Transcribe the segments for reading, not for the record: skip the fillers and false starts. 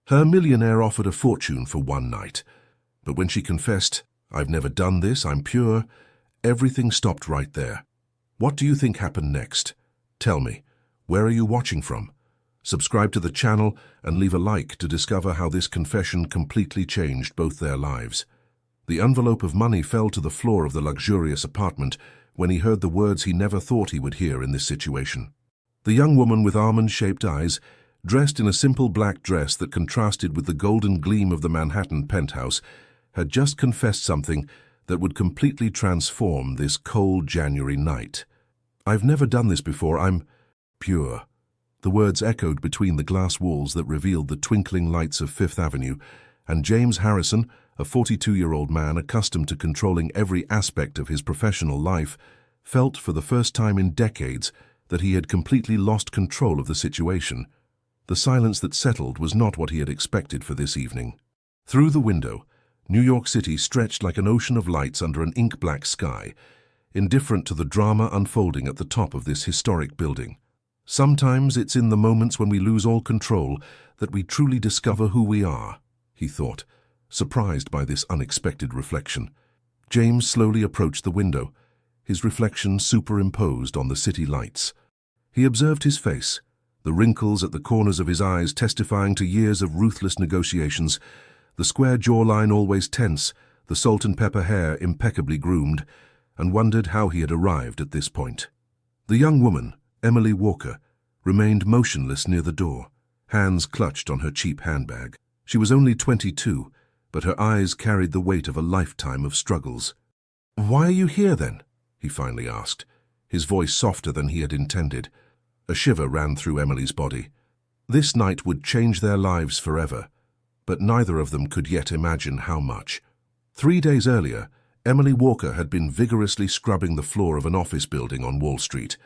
Her millionaire offered a fortune for one night, but when she confessed, "I've never done this, I'm pure," everything stopped right there. What do you think happened next? Tell me, where are you watching from? Subscribe to the channel and leave a like to discover how this confession completely changed both their lives. The envelope of money fell to the floor of the luxurious apartment when he heard the words he never thought he would hear in this situation. The young woman with almond-shaped eyes, dressed in a simple black dress that contrasted with the golden gleam of the Manhattan penthouse, had just confessed something that would completely transform this cold January night. "I've never done this before, I'm pure." The words echoed between the glass walls that revealed the twinkling lights of Fifth Avenue, and James Harrison, a 42-year-old man accustomed to controlling every aspect of his professional life, felt for the first time in decades that he had completely lost control of the situation. The silence that settled was not what he had expected for this evening. Through the window, New York City stretched like an ocean of lights under an ink-black sky, indifferent to the drama unfolding at the top of this historic building. "Sometimes it's in the moments when we lose all control that we truly discover who we are," he thought, surprised by this unexpected reflection. James slowly approached the window, his reflection superimposed on the city lights. He observed his face, the wrinkles at the corners of his eyes testifying to years of ruthless negotiations, the square jawline always tense, the salt and pepper hair impeccably groomed, and wondered how he had arrived at this point. The young woman, Emily Walker, remained motionless near the door, hands clutched on her cheap handbag. She was only 22, but her eyes carried the weight of a lifetime of struggles. "Why are you here, then?" he finally asked, his voice softer than he had intended. A shiver ran through Emily's body. This night would change their lives forever, but neither of them could yet imagine how much. 3 days earlier, Emily Walker had been vigorously scrubbing the floor of an office building on Wall Street.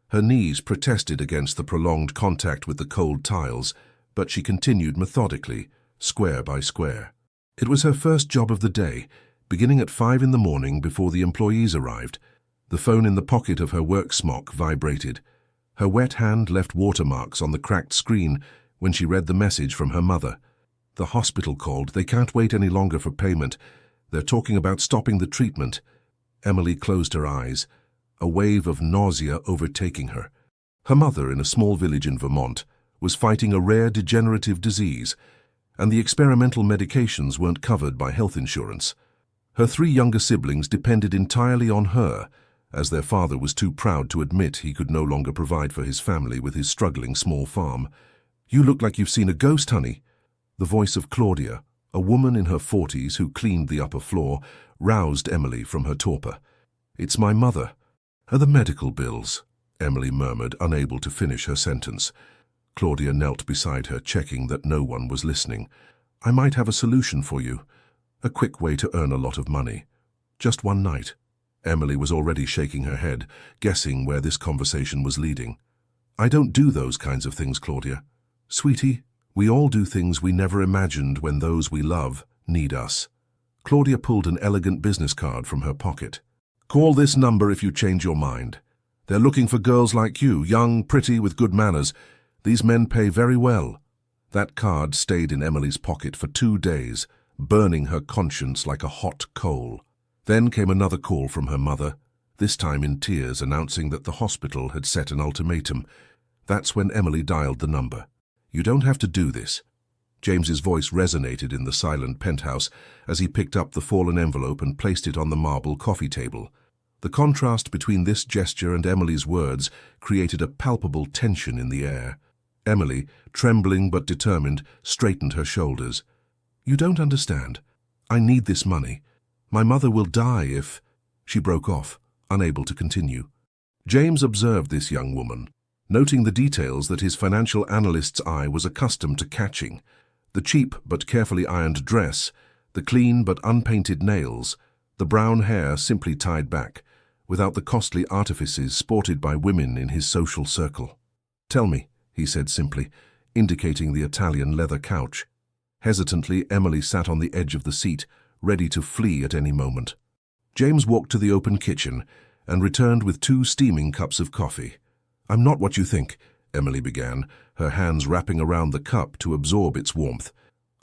Her knees protested against the prolonged contact with the cold tiles, but she continued methodically, square by square. It was her first job of the day, beginning at 5 in the morning before the employees arrived. The phone in the pocket of her work smock vibrated. Her wet hand left watermarks on the cracked screen when she read the message from her mother. "The hospital called. They can't wait any longer for payment. They're talking about stopping the treatment." Emily closed her eyes, a wave of nausea overtaking her. Her mother, in a small village in Vermont, was fighting a rare degenerative disease, and the experimental medications weren't covered by health insurance. Her 3 younger siblings depended entirely on her, as their father was too proud to admit he could no longer provide for his family with his struggling small farm. "You look like you've seen a ghost, honey." The voice of Claudia, a woman in her 40s who cleaned the upper floor, roused Emily from her torpor. "It's my mother." "Are the medical bills?" Emily murmured, unable to finish her sentence. Claudia knelt beside her, checking that no one was listening. "I might have a solution for you. A quick way to earn a lot of money. Just one night." Emily was already shaking her head, guessing where this conversation was leading. "I don't do those kinds of things, Claudia." "Sweetie, we all do things we never imagined when those we love need us." Claudia pulled an elegant business card from her pocket. "Call this number if you change your mind. They're looking for girls like you, young, pretty, with good manners. These men pay very well." That card stayed in Emily's pocket for 2 days, burning her conscience like a hot coal. Then came another call from her mother, this time in tears, announcing that the hospital had set an ultimatum. That's when Emily dialed the number. "You don't have to do this." James's voice resonated in the silent penthouse as he picked up the fallen envelope and placed it on the marble coffee table. The contrast between this gesture and Emily's words created a palpable tension in the air. Emily, trembling but determined, straightened her shoulders. "You don't understand. I need this money. My mother will die if—" She broke off, unable to continue. James observed this young woman, noting the details that his financial analyst's eye was accustomed to catching. The cheap but carefully ironed dress, the clean but unpainted nails, the brown hair simply tied back, without the costly artifices sported by women in his social circle. "Tell me," he said simply, indicating the Italian leather couch. Hesitantly, Emily sat on the edge of the seat, ready to flee at any moment. James walked to the open kitchen and returned with 2 steaming cups of coffee. "I'm not what you think," Emily began, her hands wrapping around the cup to absorb its warmth.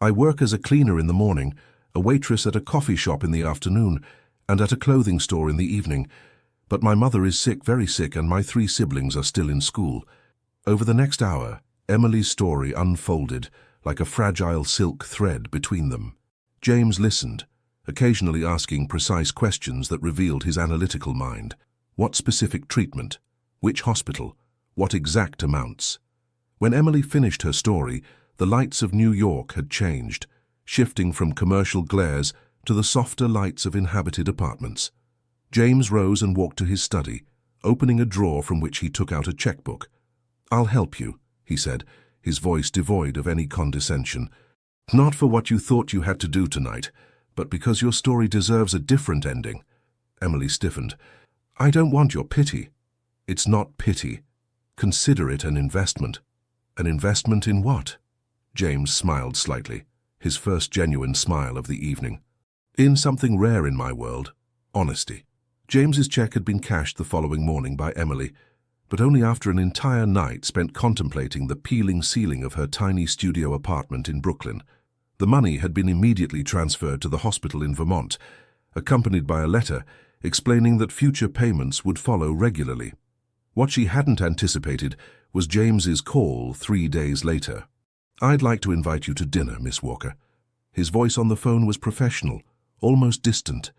I work as a cleaner in the morning, a waitress at a coffee shop in the afternoon, and at a clothing store in the evening. But my mother is sick, very sick, and my 3 siblings are still in school. Over the next hour, Emily's story unfolded like a fragile silk thread between them. James listened, occasionally asking precise questions that revealed his analytical mind. What specific treatment? Which hospital? What exact amounts? When Emily finished her story, the lights of New York had changed, shifting from commercial glares to the softer lights of inhabited apartments. James rose and walked to his study, opening a drawer from which he took out a checkbook. "I'll help you," he said, his voice devoid of any condescension. "Not for what you thought you had to do tonight, but because your story deserves a different ending." Emily stiffened. "I don't want your pity." "It's not pity. Consider it an investment." "An investment in what?" James smiled slightly, his first genuine smile of the evening. "In something rare in my world, honesty." James's check had been cashed the following morning by Emily, but only after an entire night spent contemplating the peeling ceiling of her tiny studio apartment in Brooklyn. The money had been immediately transferred to the hospital in Vermont, accompanied by a letter explaining that future payments would follow regularly. What she hadn't anticipated was James's call 3 days later. "I'd like to invite you to dinner, Miss Walker." His voice on the phone was professional, almost distant.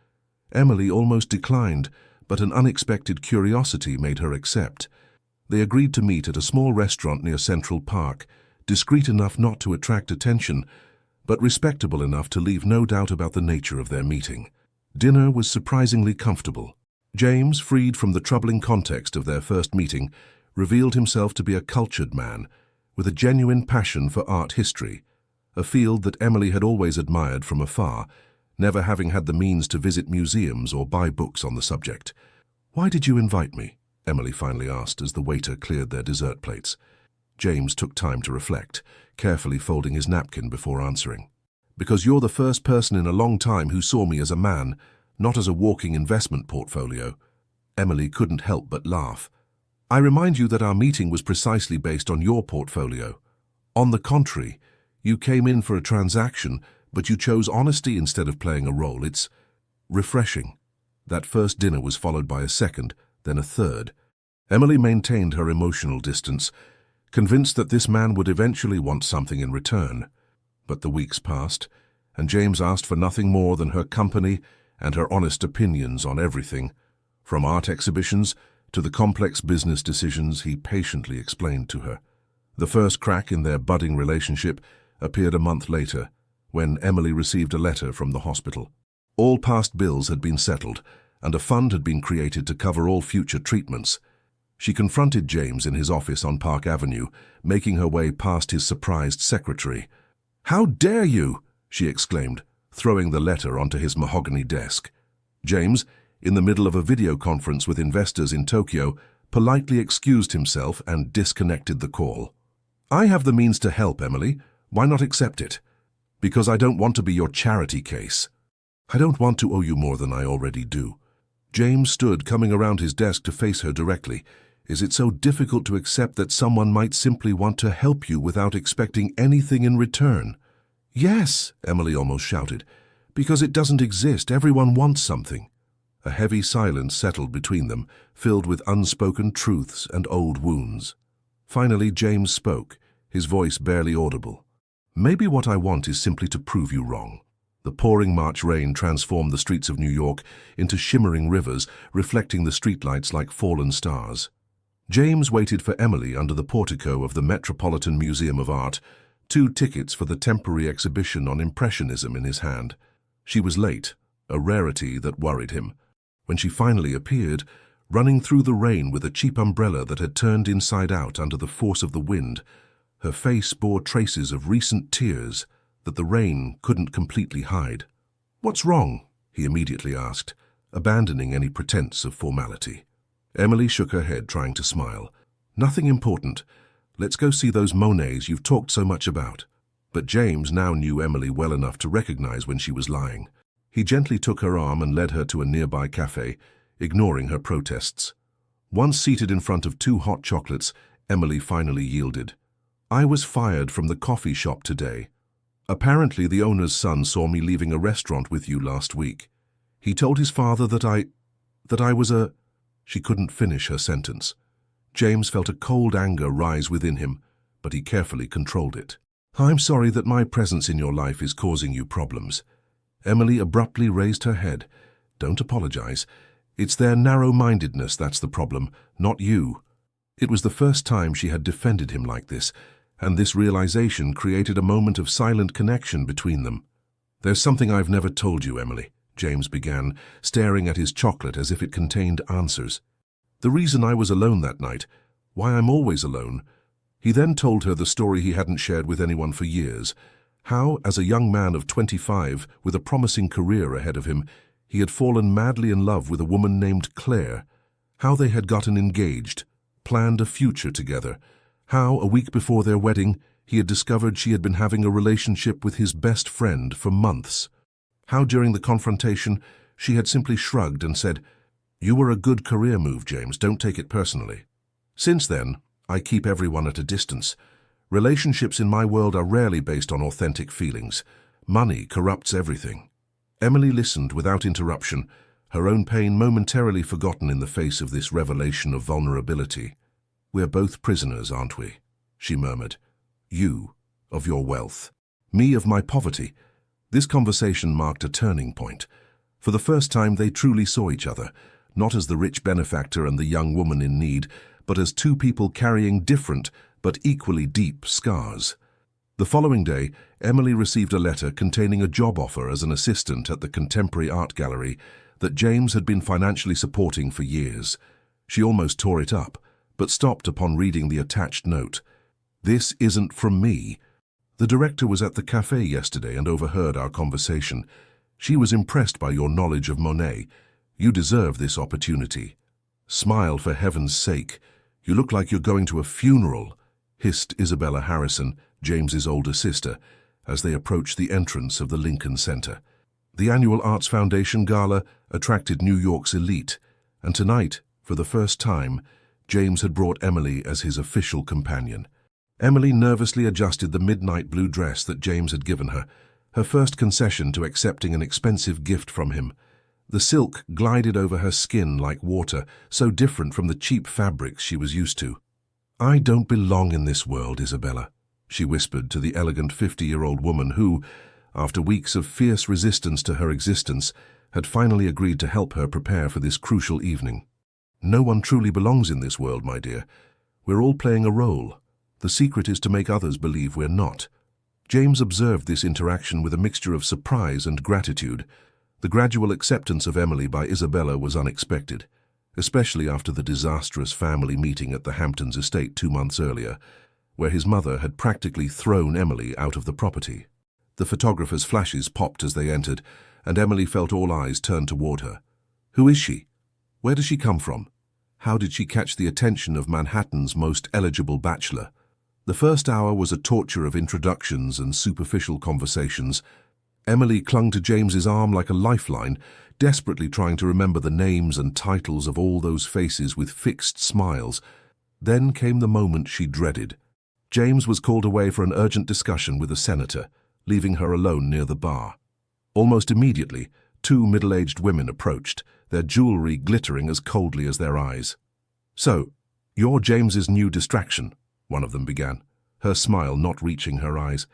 Emily almost declined, but an unexpected curiosity made her accept. They agreed to meet at a small restaurant near Central Park, discreet enough not to attract attention, but respectable enough to leave no doubt about the nature of their meeting. Dinner was surprisingly comfortable. James, freed from the troubling context of their first meeting, revealed himself to be a cultured man, with a genuine passion for art history, a field that Emily had always admired from afar, never having had the means to visit museums or buy books on the subject. "Why did you invite me?" Emily finally asked as the waiter cleared their dessert plates. James took time to reflect, carefully folding his napkin before answering. "Because you're the first person in a long time who saw me as a man, not as a walking investment portfolio." Emily couldn't help but laugh. "I remind you that our meeting was precisely based on your portfolio. On the contrary, you came in for a transaction, but you chose honesty instead of playing a role. It's refreshing." That first dinner was followed by a second, then a third. Emily maintained her emotional distance, convinced that this man would eventually want something in return. But the weeks passed, and James asked for nothing more than her company and her honest opinions on everything, from art exhibitions to the complex business decisions he patiently explained to her. The first crack in their budding relationship appeared a month later, when Emily received a letter from the hospital. All past bills had been settled, and a fund had been created to cover all future treatments. She confronted James in his office on Park Avenue, making her way past his surprised secretary. "How dare you!" she exclaimed, throwing the letter onto his mahogany desk. James, in the middle of a video conference with investors in Tokyo, politely excused himself and disconnected the call. "I have the means to help, Emily. Why not accept it?" "Because I don't want to be your charity case." "I don't want to owe you more than I already do." James stood, coming around his desk to face her directly. "Is it so difficult to accept that someone might simply want to help you without expecting anything in return?" "Yes," Emily almost shouted, "because it doesn't exist. Everyone wants something." A heavy silence settled between them, filled with unspoken truths and old wounds. Finally, James spoke, his voice barely audible. "Maybe what I want is simply to prove you wrong." The pouring March rain transformed the streets of New York into shimmering rivers, reflecting the streetlights like fallen stars. James waited for Emily under the portico of the Metropolitan Museum of Art, 2 tickets for the temporary exhibition on Impressionism in his hand. She was late, a rarity that worried him. When she finally appeared, running through the rain with a cheap umbrella that had turned inside out under the force of the wind, her face bore traces of recent tears that the rain couldn't completely hide. "What's wrong?" he immediately asked, abandoning any pretense of formality. Emily shook her head, trying to smile. "Nothing important. Let's go see those Monets you've talked so much about." But James now knew Emily well enough to recognize when she was lying. He gently took her arm and led her to a nearby cafe, ignoring her protests. Once seated in front of 2 hot chocolates, Emily finally yielded. "I was fired from the coffee shop today." Apparently, the owner's son saw me leaving a restaurant with you last week. He told his father that I was a... She couldn't finish her sentence. James felt a cold anger rise within him, but he carefully controlled it. I'm sorry that my presence in your life is causing you problems. Emily abruptly raised her head. Don't apologize. It's their narrow-mindedness that's the problem, not you. It was the first time she had defended him like this, and this realization created a moment of silent connection between them. There's something I've never told you, Emily, James began, staring at his chocolate as if it contained answers. The reason I was alone that night, why I'm always alone. He then told her the story he hadn't shared with anyone for years, how, as a young man of 25 with a promising career ahead of him, he had fallen madly in love with a woman named Claire, how they had gotten engaged, planned a future together, how, a week before their wedding, he had discovered she had been having a relationship with his best friend for months, how during the confrontation she had simply shrugged and said, "You were a good career move, James, don't take it personally." Since then, I keep everyone at a distance. Relationships in my world are rarely based on authentic feelings. Money corrupts everything. Emily listened without interruption, her own pain momentarily forgotten in the face of this revelation of vulnerability. "We're both prisoners, aren't we?" she murmured. "You, of your wealth. Me, of my poverty." This conversation marked a turning point. For the first time, they truly saw each other, not as the rich benefactor and the young woman in need, but as two people carrying different but equally deep scars. The following day, Emily received a letter containing a job offer as an assistant at the Contemporary Art Gallery that James had been financially supporting for years. She almost tore it up, but stopped upon reading the attached note. "This isn't from me." The director was at the cafe yesterday and overheard our conversation. "She was impressed by your knowledge of Monet. You deserve this opportunity." "Smile, for heaven's sake. You look like you're going to a funeral," hissed Isabella Harrison, James's older sister, as they approached the entrance of the Lincoln Center. The annual Arts Foundation Gala attracted New York's elite, and tonight, for the first time, James had brought Emily as his official companion. Emily nervously adjusted the midnight blue dress that James had given her, her first concession to accepting an expensive gift from him. The silk glided over her skin like water, so different from the cheap fabrics she was used to. "I don't belong in this world, Isabella," she whispered to the elegant 50-year-old woman who, after weeks of fierce resistance to her existence, had finally agreed to help her prepare for this crucial evening. "No one truly belongs in this world, my dear. We're all playing a role. The secret is to make others believe we're not." James observed this interaction with a mixture of surprise and gratitude. The gradual acceptance of Emily by Isabella was unexpected, especially after the disastrous family meeting at the Hamptons estate 2 months earlier, where his mother had practically thrown Emily out of the property. The photographer's flashes popped as they entered, and Emily felt all eyes turned toward her. Who is she? Where does she come from? How did she catch the attention of Manhattan's most eligible bachelor? The first hour was a torture of introductions and superficial conversations. Emily clung to James's arm like a lifeline, desperately trying to remember the names and titles of all those faces with fixed smiles. Then came the moment she dreaded. James was called away for an urgent discussion with a senator, leaving her alone near the bar. Almost immediately, 2 middle-aged women approached, their jewelry glittering as coldly as their eyes. "So, you're James's new distraction," one of them began, her smile not reaching her eyes.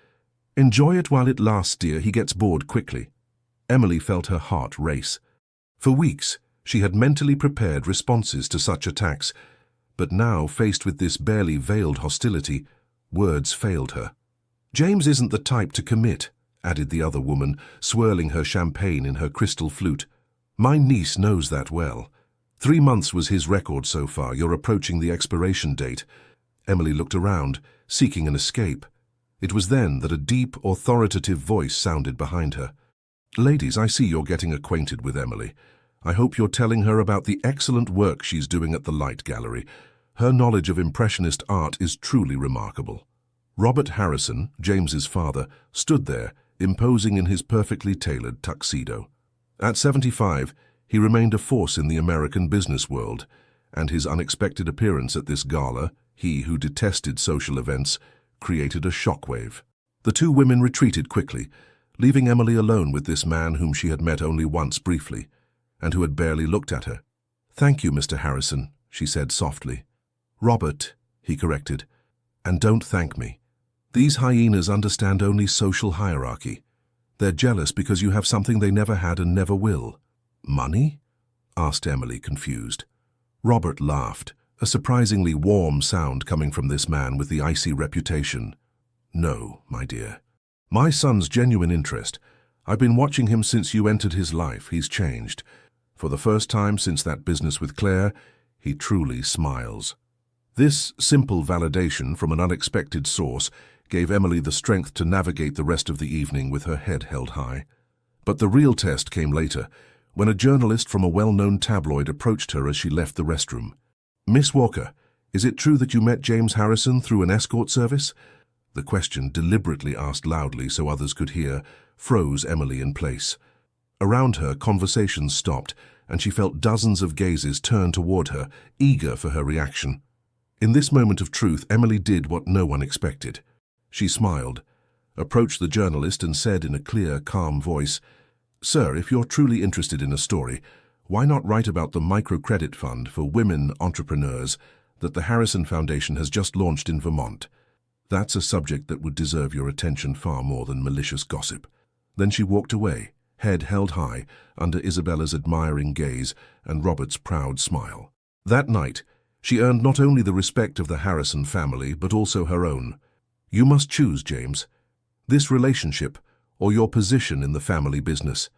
"Enjoy it while it lasts, dear. He gets bored quickly." Emily felt her heart race. For weeks, she had mentally prepared responses to such attacks, but now, faced with this barely veiled hostility, words failed her. "James isn't the type to commit," added the other woman, swirling her champagne in her crystal flute. "My niece knows that well. 3 months was his record so far. You're approaching the expiration date." Emily looked around, seeking an escape. It was then that a deep, authoritative voice sounded behind her. "Ladies, I see you're getting acquainted with Emily. I hope you're telling her about the excellent work she's doing at the Light Gallery. Her knowledge of Impressionist art is truly remarkable." Robert Harrison, James's father, stood there, imposing in his perfectly tailored tuxedo. At 75, he remained a force in the American business world, and his unexpected appearance at this gala, he who detested social events, created a shockwave. The two women retreated quickly, leaving Emily alone with this man whom she had met only once briefly, and who had barely looked at her. "Thank you, Mr. Harrison," she said softly. "Robert," he corrected, "and don't thank me. These hyenas understand only social hierarchy. They're jealous because you have something they never had and never will." "Money?" asked Emily, confused. Robert laughed, a surprisingly warm sound coming from this man with the icy reputation. "No, my dear. My son's genuine interest. I've been watching him since you entered his life. He's changed. For the first time since that business with Claire, he truly smiles." This simple validation from an unexpected source gave Emily the strength to navigate the rest of the evening with her head held high. But the real test came later, when a journalist from a well-known tabloid approached her as she left the restroom. "Miss Walker, is it true that you met James Harrison through an escort service?" The question, deliberately asked loudly so others could hear, froze Emily in place. Around her, conversations stopped, and she felt dozens of gazes turn toward her, eager for her reaction. In this moment of truth, Emily did what no one expected. She smiled, approached the journalist and said in a clear, calm voice, "Sir, if you're truly interested in a story, why not write about the microcredit fund for women entrepreneurs that the Harrison Foundation has just launched in Vermont? That's a subject that would deserve your attention far more than malicious gossip." Then she walked away, head held high, under Isabella's admiring gaze and Robert's proud smile. That night, she earned not only the respect of the Harrison family, but also her own. You must choose, James. This relationship, or your position in the family business.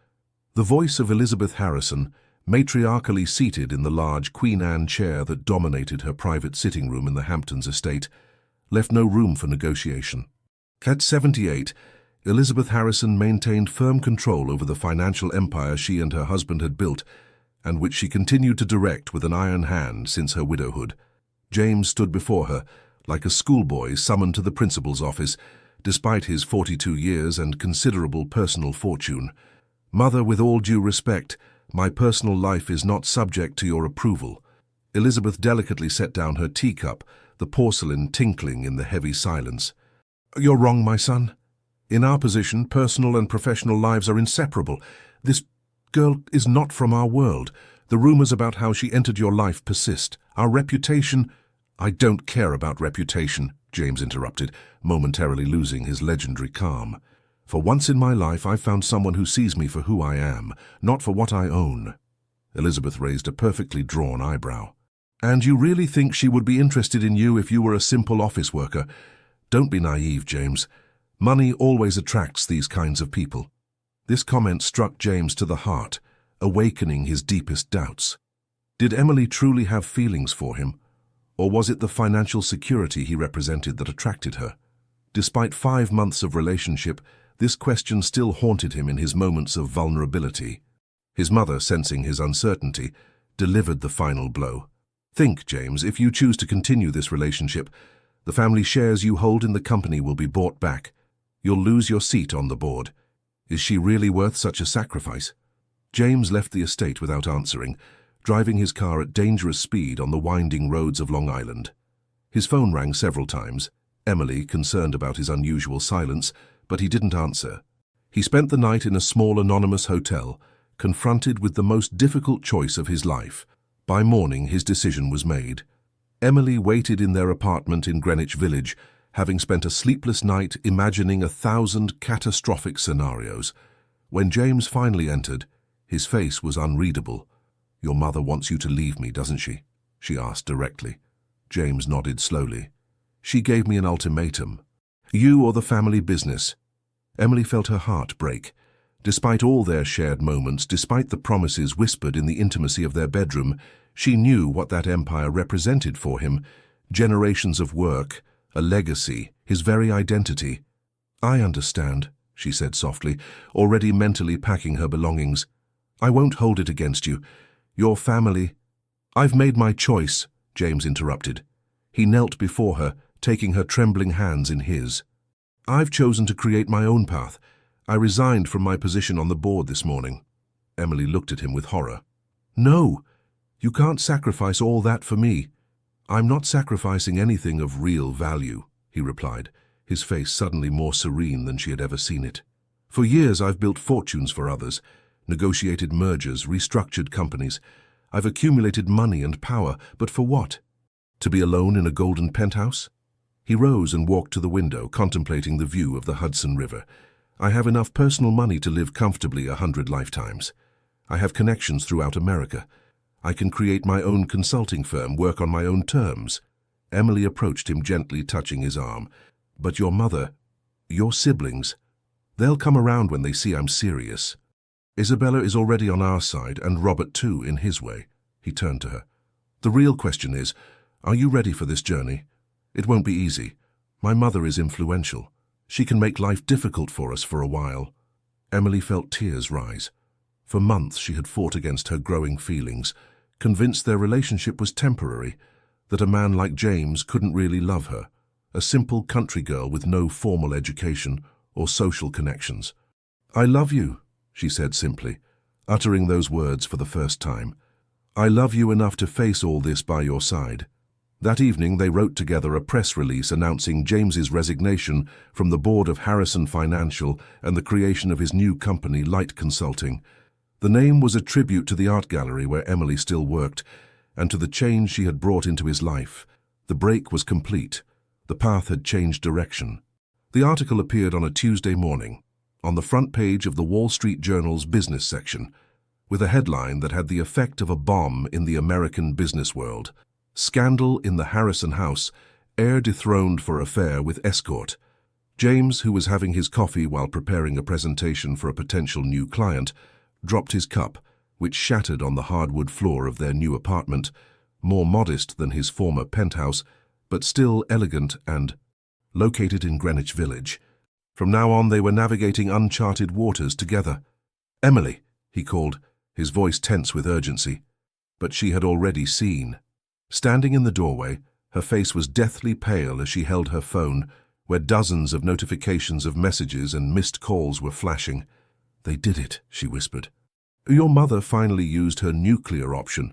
The voice of Elizabeth Harrison, matriarchally seated in the large Queen Anne chair that dominated her private sitting room in the Hamptons estate, left no room for negotiation. At 78, Elizabeth Harrison maintained firm control over the financial empire she and her husband had built, and which she continued to direct with an iron hand since her widowhood. James stood before her, like a schoolboy summoned to the principal's office, despite his 42 years and considerable personal fortune. "Mother, with all due respect, my personal life is not subject to your approval." Elizabeth delicately set down her teacup, the porcelain tinkling in the heavy silence. "You're wrong, my son. In our position, personal and professional lives are inseparable. This girl is not from our world. The rumors about how she entered your life persist. Our reputation—" "I don't care about reputation," James interrupted, momentarily losing his legendary calm. "For once in my life, I've found someone who sees me for who I am, not for what I own." Elizabeth raised a perfectly drawn eyebrow. "And you really think she would be interested in you if you were a simple office worker? Don't be naive, James. Money always attracts these kinds of people." This comment struck James to the heart, awakening his deepest doubts. Did Emily truly have feelings for him? Or was it the financial security he represented that attracted her? Despite 5 months of relationship, this question still haunted him in his moments of vulnerability. His mother, sensing his uncertainty, delivered the final blow. "Think, James, if you choose to continue this relationship, the family shares you hold in the company will be bought back. You'll lose your seat on the board. Is she really worth such a sacrifice?" James left the estate without answering, driving his car at dangerous speed on the winding roads of Long Island. His phone rang several times, Emily concerned about his unusual silence, but he didn't answer. He spent the night in a small anonymous hotel, confronted with the most difficult choice of his life. By morning, his decision was made. Emily waited in their apartment in Greenwich Village, having spent a sleepless night imagining 1,000 catastrophic scenarios. When James finally entered, his face was unreadable. "Your mother wants you to leave me, doesn't she?" she asked directly. James nodded slowly. "She gave me an ultimatum. You or the family business." Emily felt her heart break. Despite all their shared moments, despite the promises whispered in the intimacy of their bedroom, she knew what that empire represented for him. Generations of work, a legacy, his very identity. "I understand," she said softly, already mentally packing her belongings. "I won't hold it against you. Your family—" "I've made my choice," James interrupted. He knelt before her, taking her trembling hands in his. "I've chosen to create my own path. I resigned from my position on the board this morning." Emily looked at him with horror. "No, you can't sacrifice all that for me." "I'm not sacrificing anything of real value," he replied, his face suddenly more serene than she had ever seen it. For years I've built fortunes for others, negotiated mergers, restructured companies. I've accumulated money and power, but for what? To be alone in a golden penthouse? He rose and walked to the window, contemplating the view of the Hudson River. I have enough personal money to live comfortably 100 lifetimes. I have connections throughout America. I can create my own consulting firm, work on my own terms. Emily approached him, gently touching his arm. But your mother, your siblings, they'll come around when they see I'm serious. Isabella is already on our side, and Robert too, in his way. He turned to her. The real question is, are you ready for this journey? It won't be easy. My mother is influential. She can make life difficult for us for a while. Emily felt tears rise. For months she had fought against her growing feelings, convinced their relationship was temporary, that a man like James couldn't really love her, a simple country girl with no formal education or social connections. I love you, she said simply, uttering those words for the first time. I love you enough to face all this by your side. That evening they wrote together a press release announcing James's resignation from the board of Harrison Financial and the creation of his new company, Light Consulting. The name was a tribute to the art gallery where Emily still worked, and to the change she had brought into his life. The break was complete. The path had changed direction. The article appeared on a Tuesday morning, on the front page of the Wall Street Journal's business section, with a headline that had the effect of a bomb in the American business world. Scandal in the Harrison house, heir dethroned for affair with escort. James, who was having his coffee while preparing a presentation for a potential new client, dropped his cup, which shattered on the hardwood floor of their new apartment, more modest than his former penthouse, but still elegant and located in Greenwich Village. From now on they were navigating uncharted waters together. Emily, he called, his voice tense with urgency. But she had already seen. Standing in the doorway, her face was deathly pale as she held her phone, where dozens of notifications of messages and missed calls were flashing. They did it, she whispered. Your mother finally used her nuclear option.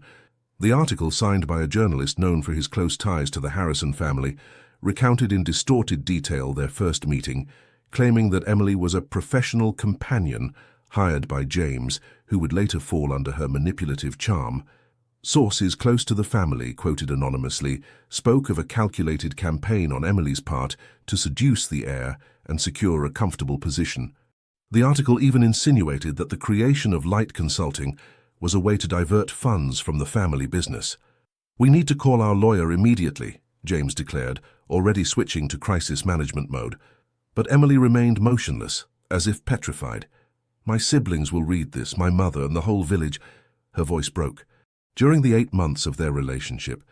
The article, signed by a journalist known for his close ties to the Harrison family, recounted in distorted detail their first meeting, claiming that Emily was a professional companion hired by James, who would later fall under her manipulative charm. Sources close to the family, quoted anonymously, spoke of a calculated campaign on Emily's part to seduce the heir and secure a comfortable position. The article even insinuated that the creation of Light Consulting was a way to divert funds from the family business. We need to call our lawyer immediately, James declared, already switching to crisis management mode. But Emily remained motionless, as if petrified. My siblings will read this, my mother and the whole village. Her voice broke. During the 8 months of their relationship,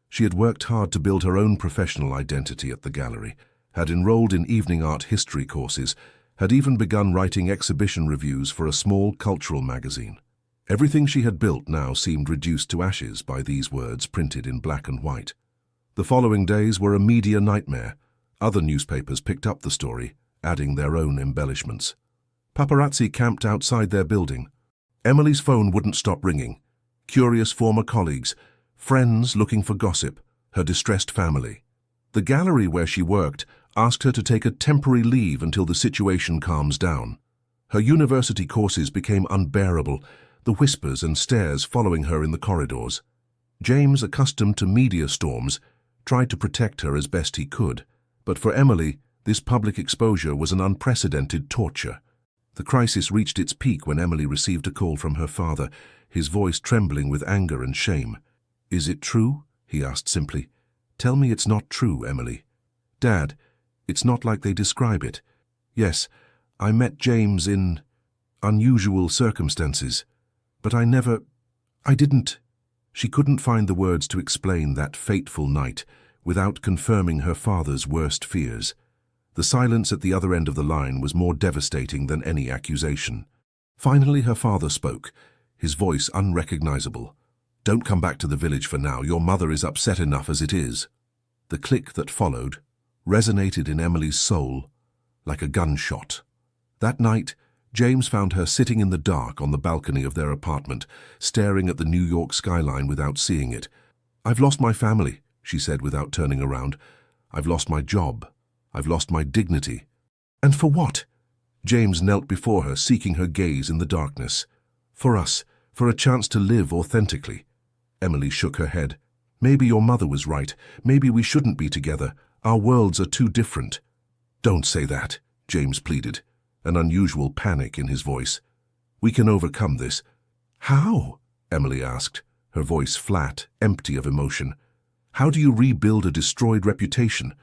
she had worked hard to build her own professional identity at the gallery, had enrolled in evening art history courses, had even begun writing exhibition reviews for a small cultural magazine. Everything she had built now seemed reduced to ashes by these words printed in black and white. The following days were a media nightmare. Other newspapers picked up the story, adding their own embellishments. Paparazzi camped outside their building. Emily's phone wouldn't stop ringing. Curious former colleagues, friends looking for gossip, her distressed family. The gallery where she worked asked her to take a temporary leave until the situation calms down. Her university courses became unbearable, the whispers and stares following her in the corridors. James, accustomed to media storms, tried to protect her as best he could. But for Emily, this public exposure was an unprecedented torture. The crisis reached its peak when Emily received a call from her father, his voice trembling with anger and shame. Is it true? He asked simply. Tell me it's not true, Emily. Dad, it's not like they describe it. Yes, I met James in unusual circumstances, but I didn't. She couldn't find the words to explain that fateful night without confirming her father's worst fears. The silence at the other end of the line was more devastating than any accusation. Finally, her father spoke, his voice unrecognizable. Don't come back to the village for now. Your mother is upset enough as it is. The click that followed resonated in Emily's soul like a gunshot. That night, James found her sitting in the dark on the balcony of their apartment, staring at the New York skyline without seeing it. I've lost my family, she said without turning around. I've lost my job. I've lost my dignity. And for what? James knelt before her, seeking her gaze in the darkness. For us, for a chance to live authentically. Emily shook her head. Maybe your mother was right. Maybe we shouldn't be together. Our worlds are too different. Don't say that, James pleaded, an unusual panic in his voice. We can overcome this. How? Emily asked, her voice flat, empty of emotion. How do you rebuild a destroyed reputation?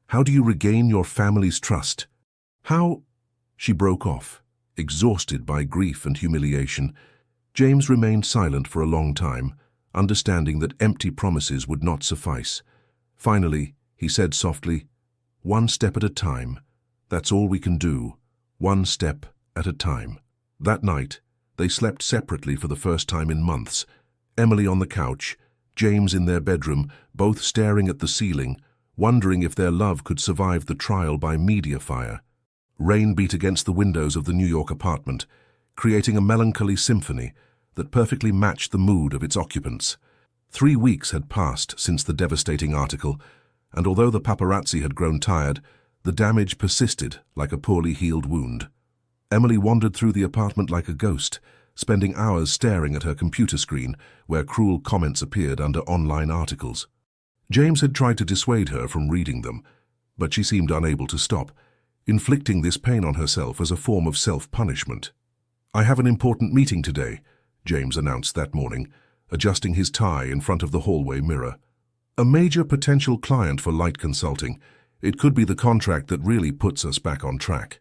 How do you regain your family's trust? How? She broke off, exhausted by grief and humiliation. James remained silent for a long time, understanding that empty promises would not suffice. Finally, he said softly, "One step at a time. That's all we can do. One step at a time." That night, they slept separately for the first time in months. Emily on the couch, James in their bedroom, both staring at the ceiling, wondering if their love could survive the trial by media fire. Rain beat against the windows of the New York apartment, creating a melancholy symphony that perfectly matched the mood of its occupants. 3 weeks had passed since the devastating article, and although the paparazzi had grown tired, the damage persisted like a poorly healed wound. Emily wandered through the apartment like a ghost, spending hours staring at her computer screen where cruel comments appeared under online articles. James had tried to dissuade her from reading them, but she seemed unable to stop, inflicting this pain on herself as a form of self-punishment. "I have an important meeting today," James announced that morning, adjusting his tie in front of the hallway mirror. "A major potential client for Light Consulting. It could be the contract that really puts us back on track."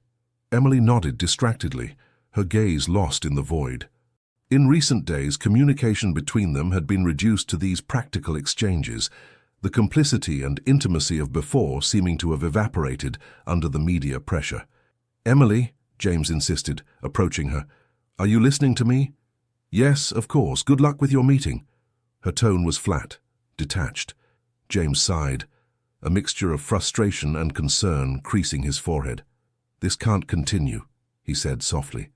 Emily nodded distractedly, her gaze lost in the void. In recent days, communication between them had been reduced to these practical exchanges, the complicity and intimacy of before seeming to have evaporated under the media pressure. "Emily," James insisted, approaching her, "are you listening to me?" "Yes, of course. Good luck with your meeting." Her tone was flat, detached. James sighed, a mixture of frustration and concern creasing his forehead. "This can't continue," he said softly.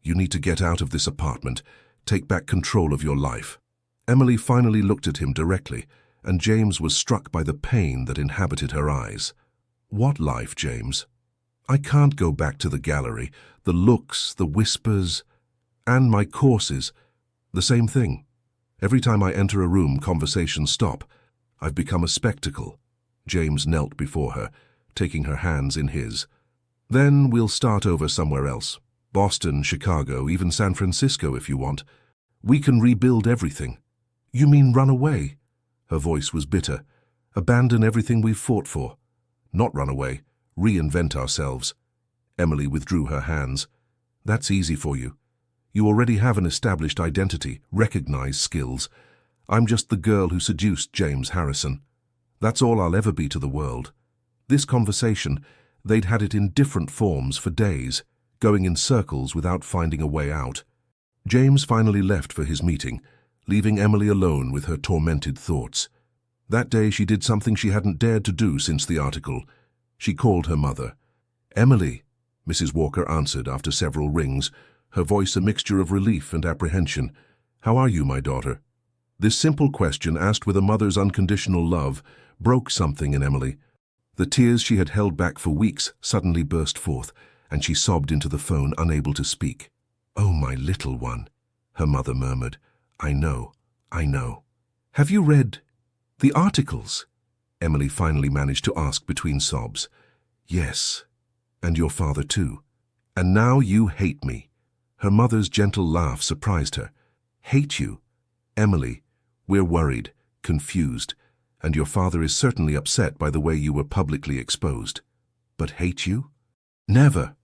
"You need to get out of this apartment, take back control of your life." Emily finally looked at him directly, and James was struck by the pain that inhabited her eyes. "What life, James? I can't go back to the gallery, the looks, the whispers, and my courses. The same thing. Every time I enter a room, conversations stop. I've become a spectacle." James knelt before her, taking her hands in his. "Then we'll start over somewhere else. Boston, Chicago, even San Francisco if you want. We can rebuild everything." "You mean run away?" Her voice was bitter. "Abandon everything we've fought for." "Not run away. Reinvent ourselves." Emily withdrew her hands. "That's easy for you. You already have an established identity, recognized skills. I'm just the girl who seduced James Harrison. That's all I'll ever be to the world." This conversation, they'd had it in different forms for days, going in circles without finding a way out. James finally left for his meeting, leaving Emily alone with her tormented thoughts. That day she did something she hadn't dared to do since the article. She called her mother. "Emily," Mrs. Walker answered after several rings, her voice a mixture of relief and apprehension. "How are you, my daughter?" This simple question, asked with a mother's unconditional love, broke something in Emily. The tears she had held back for weeks suddenly burst forth, and she sobbed into the phone, unable to speak. "Oh, my little one," her mother murmured. I know. Have you read the articles?" Emily finally managed to ask between sobs. "Yes, and your father too. And now you hate me." Her mother's gentle laugh surprised her. "Hate you? Emily, we're worried, confused, and your father is certainly upset by the way you were publicly exposed. But hate you? Never."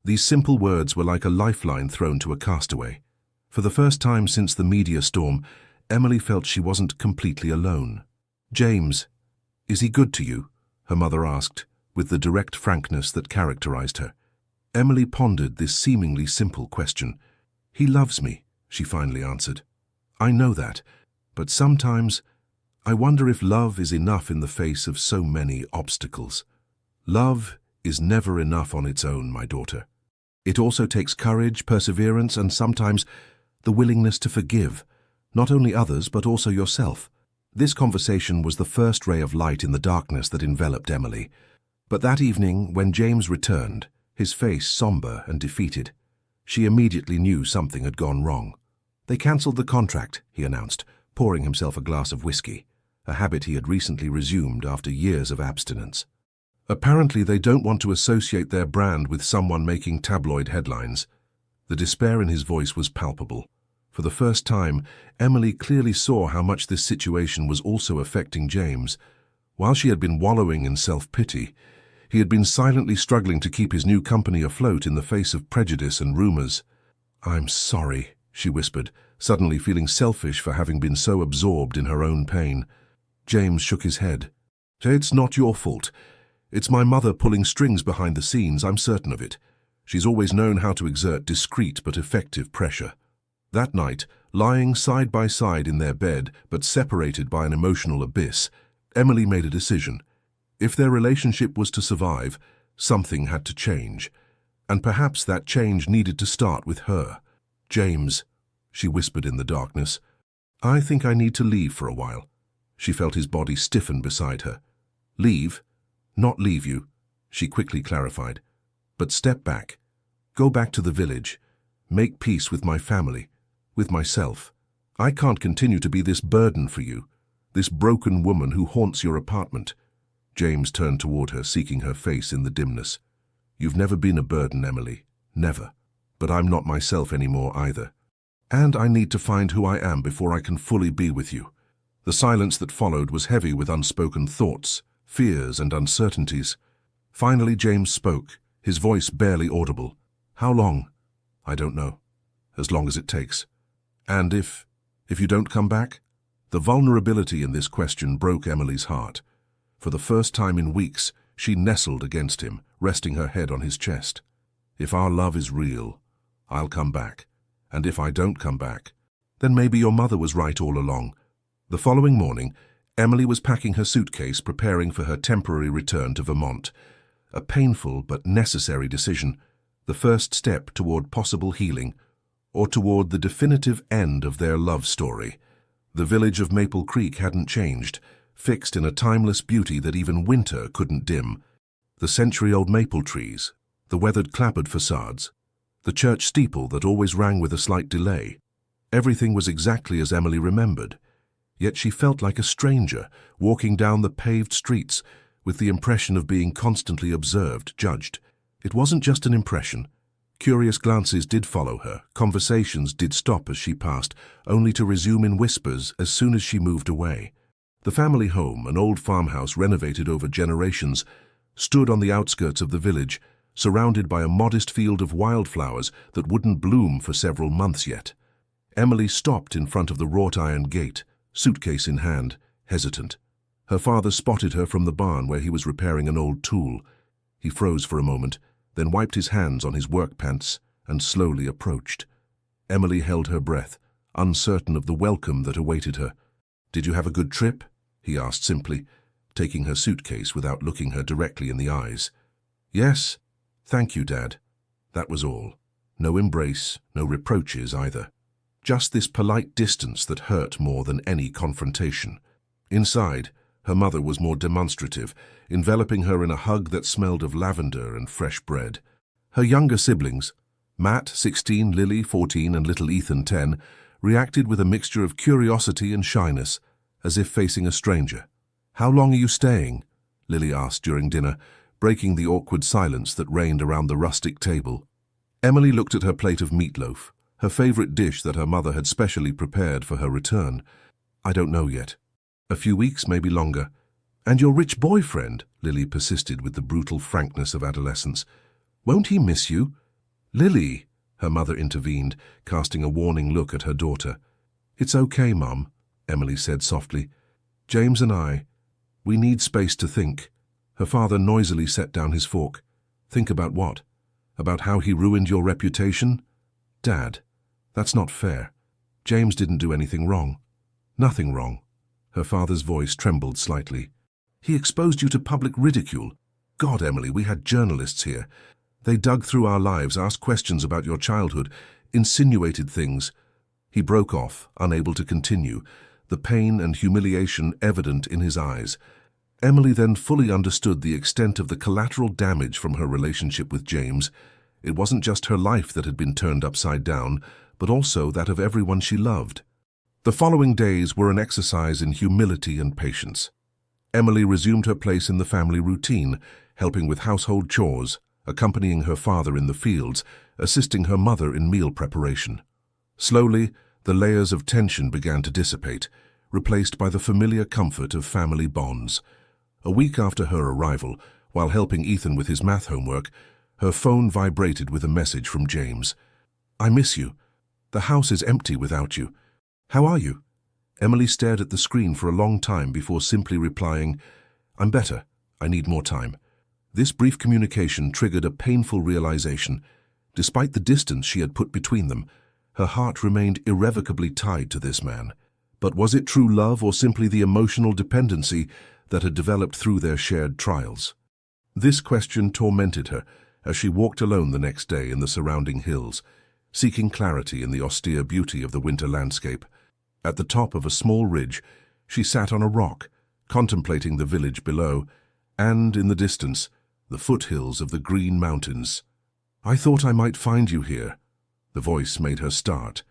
These simple words were like a lifeline thrown to a castaway. For the first time since the media storm, Emily felt she wasn't completely alone. "James, is he good to you?" her mother asked, with the direct frankness that characterized her. Emily pondered this seemingly simple question. "He loves me," she finally answered. "I know that, but sometimes I wonder if love is enough in the face of so many obstacles." "Love is never enough on its own, my daughter. It also takes courage, perseverance, and sometimes the willingness to forgive, not only others but also yourself." This conversation was the first ray of light in the darkness that enveloped Emily. But that evening, when James returned, his face somber and defeated, she immediately knew something had gone wrong. "They cancelled the contract," he announced, pouring himself a glass of whiskey, a habit he had recently resumed after years of abstinence. "Apparently they don't want to associate their brand with someone making tabloid headlines." The despair in his voice was palpable. For the first time, Emily clearly saw how much this situation was also affecting James. While she had been wallowing in self-pity, he had been silently struggling to keep his new company afloat in the face of prejudice and rumors. "I'm sorry," she whispered, suddenly feeling selfish for having been so absorbed in her own pain. James shook his head. "It's not your fault. It's my mother pulling strings behind the scenes, I'm certain of it. She's always known how to exert discreet but effective pressure." That night, lying side by side in their bed but separated by an emotional abyss, Emily made a decision. If their relationship was to survive, something had to change. And perhaps that change needed to start with her. "James," she whispered in the darkness, "I think I need to leave for a while." She felt his body stiffen beside her. "Leave? Not leave you," she quickly clarified. "But step back. Go back to the village. Make peace with my family, with myself. I can't continue to be this burden for you, this broken woman who haunts your apartment." James turned toward her, seeking her face in the dimness. "You've never been a burden, Emily. Never. But I'm not myself anymore either. And I need to find who I am before I can fully be with you." The silence that followed was heavy with unspoken thoughts, fears, and uncertainties. Finally, James spoke, his voice barely audible. "How long?" "I don't know. As long as it takes." "And if you don't come back?" The vulnerability in this question broke Emily's heart. For the first time in weeks, she nestled against him, resting her head on his chest. "If our love is real, I'll come back. And if I don't come back, then maybe your mother was right all along." The following morning, Emily was packing her suitcase, preparing for her temporary return to Vermont. A painful but necessary decision, the first step toward possible healing, or toward the definitive end of their love story. The village of Maple Creek hadn't changed, fixed in a timeless beauty that even winter couldn't dim. The century-old maple trees, the weathered clapboard facades, the church steeple that always rang with a slight delay. Everything was exactly as Emily remembered. Yet she felt like a stranger, walking down the paved streets, with the impression of being constantly observed, judged. It wasn't just an impression. Curious glances did follow her, conversations did stop as she passed, only to resume in whispers as soon as she moved away. The family home, an old farmhouse renovated over generations, stood on the outskirts of the village, surrounded by a modest field of wildflowers that wouldn't bloom for several months yet. Emily stopped in front of the wrought-iron gate, suitcase in hand, hesitant. Her father spotted her from the barn where he was repairing an old tool. He froze for a moment, then wiped his hands on his work pants and slowly approached. Emily held her breath, uncertain of the welcome that awaited her. "Did you have a good trip?" he asked simply, taking her suitcase without looking her directly in the eyes. "Yes, thank you, Dad." That was all. No embrace, no reproaches either. Just this polite distance that hurt more than any confrontation. Inside, her mother was more demonstrative, enveloping her in a hug that smelled of lavender and fresh bread. Her younger siblings, Matt, 16, Lily, 14, and little Ethan, 10, reacted with a mixture of curiosity and shyness, as if facing a stranger. "How long are you staying?" Lily asked during dinner, breaking the awkward silence that reigned around the rustic table. Emily looked at her plate of meatloaf, her favorite dish that her mother had specially prepared for her return. "I don't know yet. A few weeks, maybe longer." "And your rich boyfriend," Lily persisted with the brutal frankness of adolescence. "Won't he miss you?" "Lily," her mother intervened, casting a warning look at her daughter. "It's okay, Mum," Emily said softly. "James and we need space to think." Her father noisily set down his fork. "Think about what? About how he ruined your reputation?" "Dad, that's not fair. James didn't do anything wrong." "Nothing wrong." Her father's voice trembled slightly. "He exposed you to public ridicule. God, Emily, we had journalists here. They dug through our lives, asked questions about your childhood, insinuated things." He broke off, unable to continue, the pain and humiliation evident in his eyes. Emily then fully understood the extent of the collateral damage from her relationship with James. It wasn't just her life that had been turned upside down, but also that of everyone she loved. The following days were an exercise in humility and patience. Emily resumed her place in the family routine, helping with household chores, accompanying her father in the fields, assisting her mother in meal preparation. Slowly, the layers of tension began to dissipate, replaced by the familiar comfort of family bonds. A week after her arrival, while helping Ethan with his math homework, her phone vibrated with a message from James. "I miss you. The house is empty without you. How are you?" Emily stared at the screen for a long time before simply replying, "I'm better. I need more time." This brief communication triggered a painful realization. Despite the distance she had put between them, her heart remained irrevocably tied to this man. But was it true love or simply the emotional dependency that had developed through their shared trials? This question tormented her as she walked alone the next day in the surrounding hills, seeking clarity in the austere beauty of the winter landscape. At the top of a small ridge, she sat on a rock, contemplating the village below, and, in the distance, the foothills of the Green Mountains. "I thought I might find you here." The voice made her start.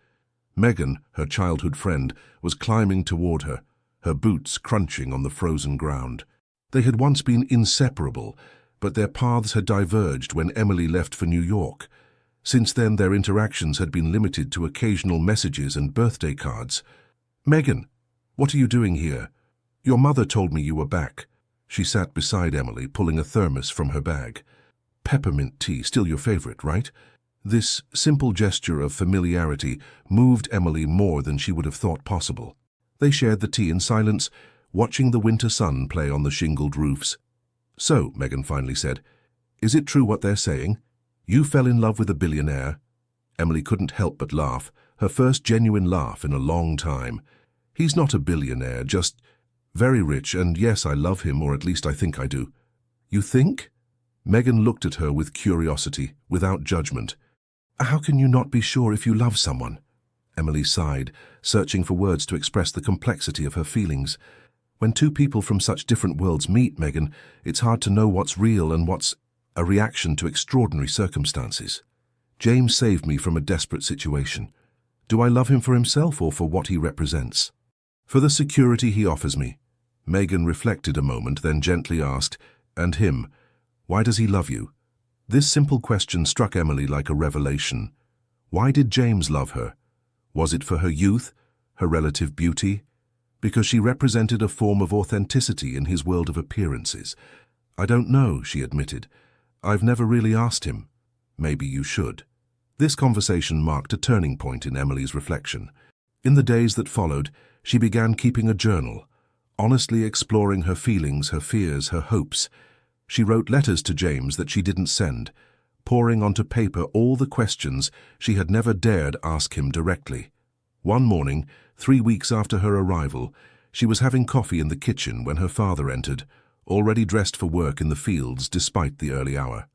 Megan, her childhood friend, was climbing toward her, her boots crunching on the frozen ground. They had once been inseparable, but their paths had diverged when Emily left for New York. Since then, their interactions had been limited to occasional messages and birthday cards. "Megan, what are you doing here? Your mother told me you were back." She sat beside Emily, pulling a thermos from her bag. "Peppermint tea, still your favorite, right?" This simple gesture of familiarity moved Emily more than she would have thought possible. They shared the tea in silence, watching the winter sun play on the shingled roofs. "So," Megan finally said, "is it true what they're saying? You fell in love with a billionaire?" Emily couldn't help but laugh, her first genuine laugh in a long time. "He's not a billionaire, just very rich, and yes, I love him, or at least I think I do." "You think?" Megan looked at her with curiosity, without judgment. "How can you not be sure if you love someone?" Emily sighed, searching for words to express the complexity of her feelings. "When two people from such different worlds meet, Megan, it's hard to know what's real and what's a reaction to extraordinary circumstances. James saved me from a desperate situation. Do I love him for himself or for what he represents?" "For the security he offers me." Megan reflected a moment, then gently asked, "And him? Why does he love you?" This simple question struck Emily like a revelation. Why did James love her? Was it for her youth, her relative beauty? Because she represented a form of authenticity in his world of appearances. "I don't know," she admitted. "I've never really asked him." "Maybe you should." This conversation marked a turning point in Emily's reflection. In the days that followed, she began keeping a journal, honestly exploring her feelings, her fears, her hopes. She wrote letters to James that she didn't send, pouring onto paper all the questions she had never dared ask him directly. One morning, 3 weeks after her arrival, she was having coffee in the kitchen when her father entered, already dressed for work in the fields despite the early hour.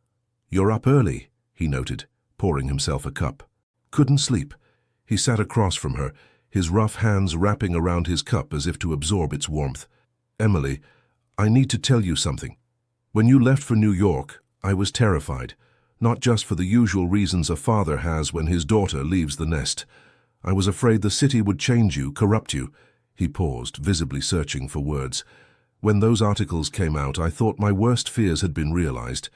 "You're up early," he noted, pouring himself a cup. "Couldn't sleep." He sat across from her, his rough hands wrapping around his cup as if to absorb its warmth. "Emily, I need to tell you something. When you left for New York, I was terrified, not just for the usual reasons a father has when his daughter leaves the nest. I was afraid the city would change you, corrupt you." He paused, visibly searching for words. "When those articles came out, I thought my worst fears had been realized.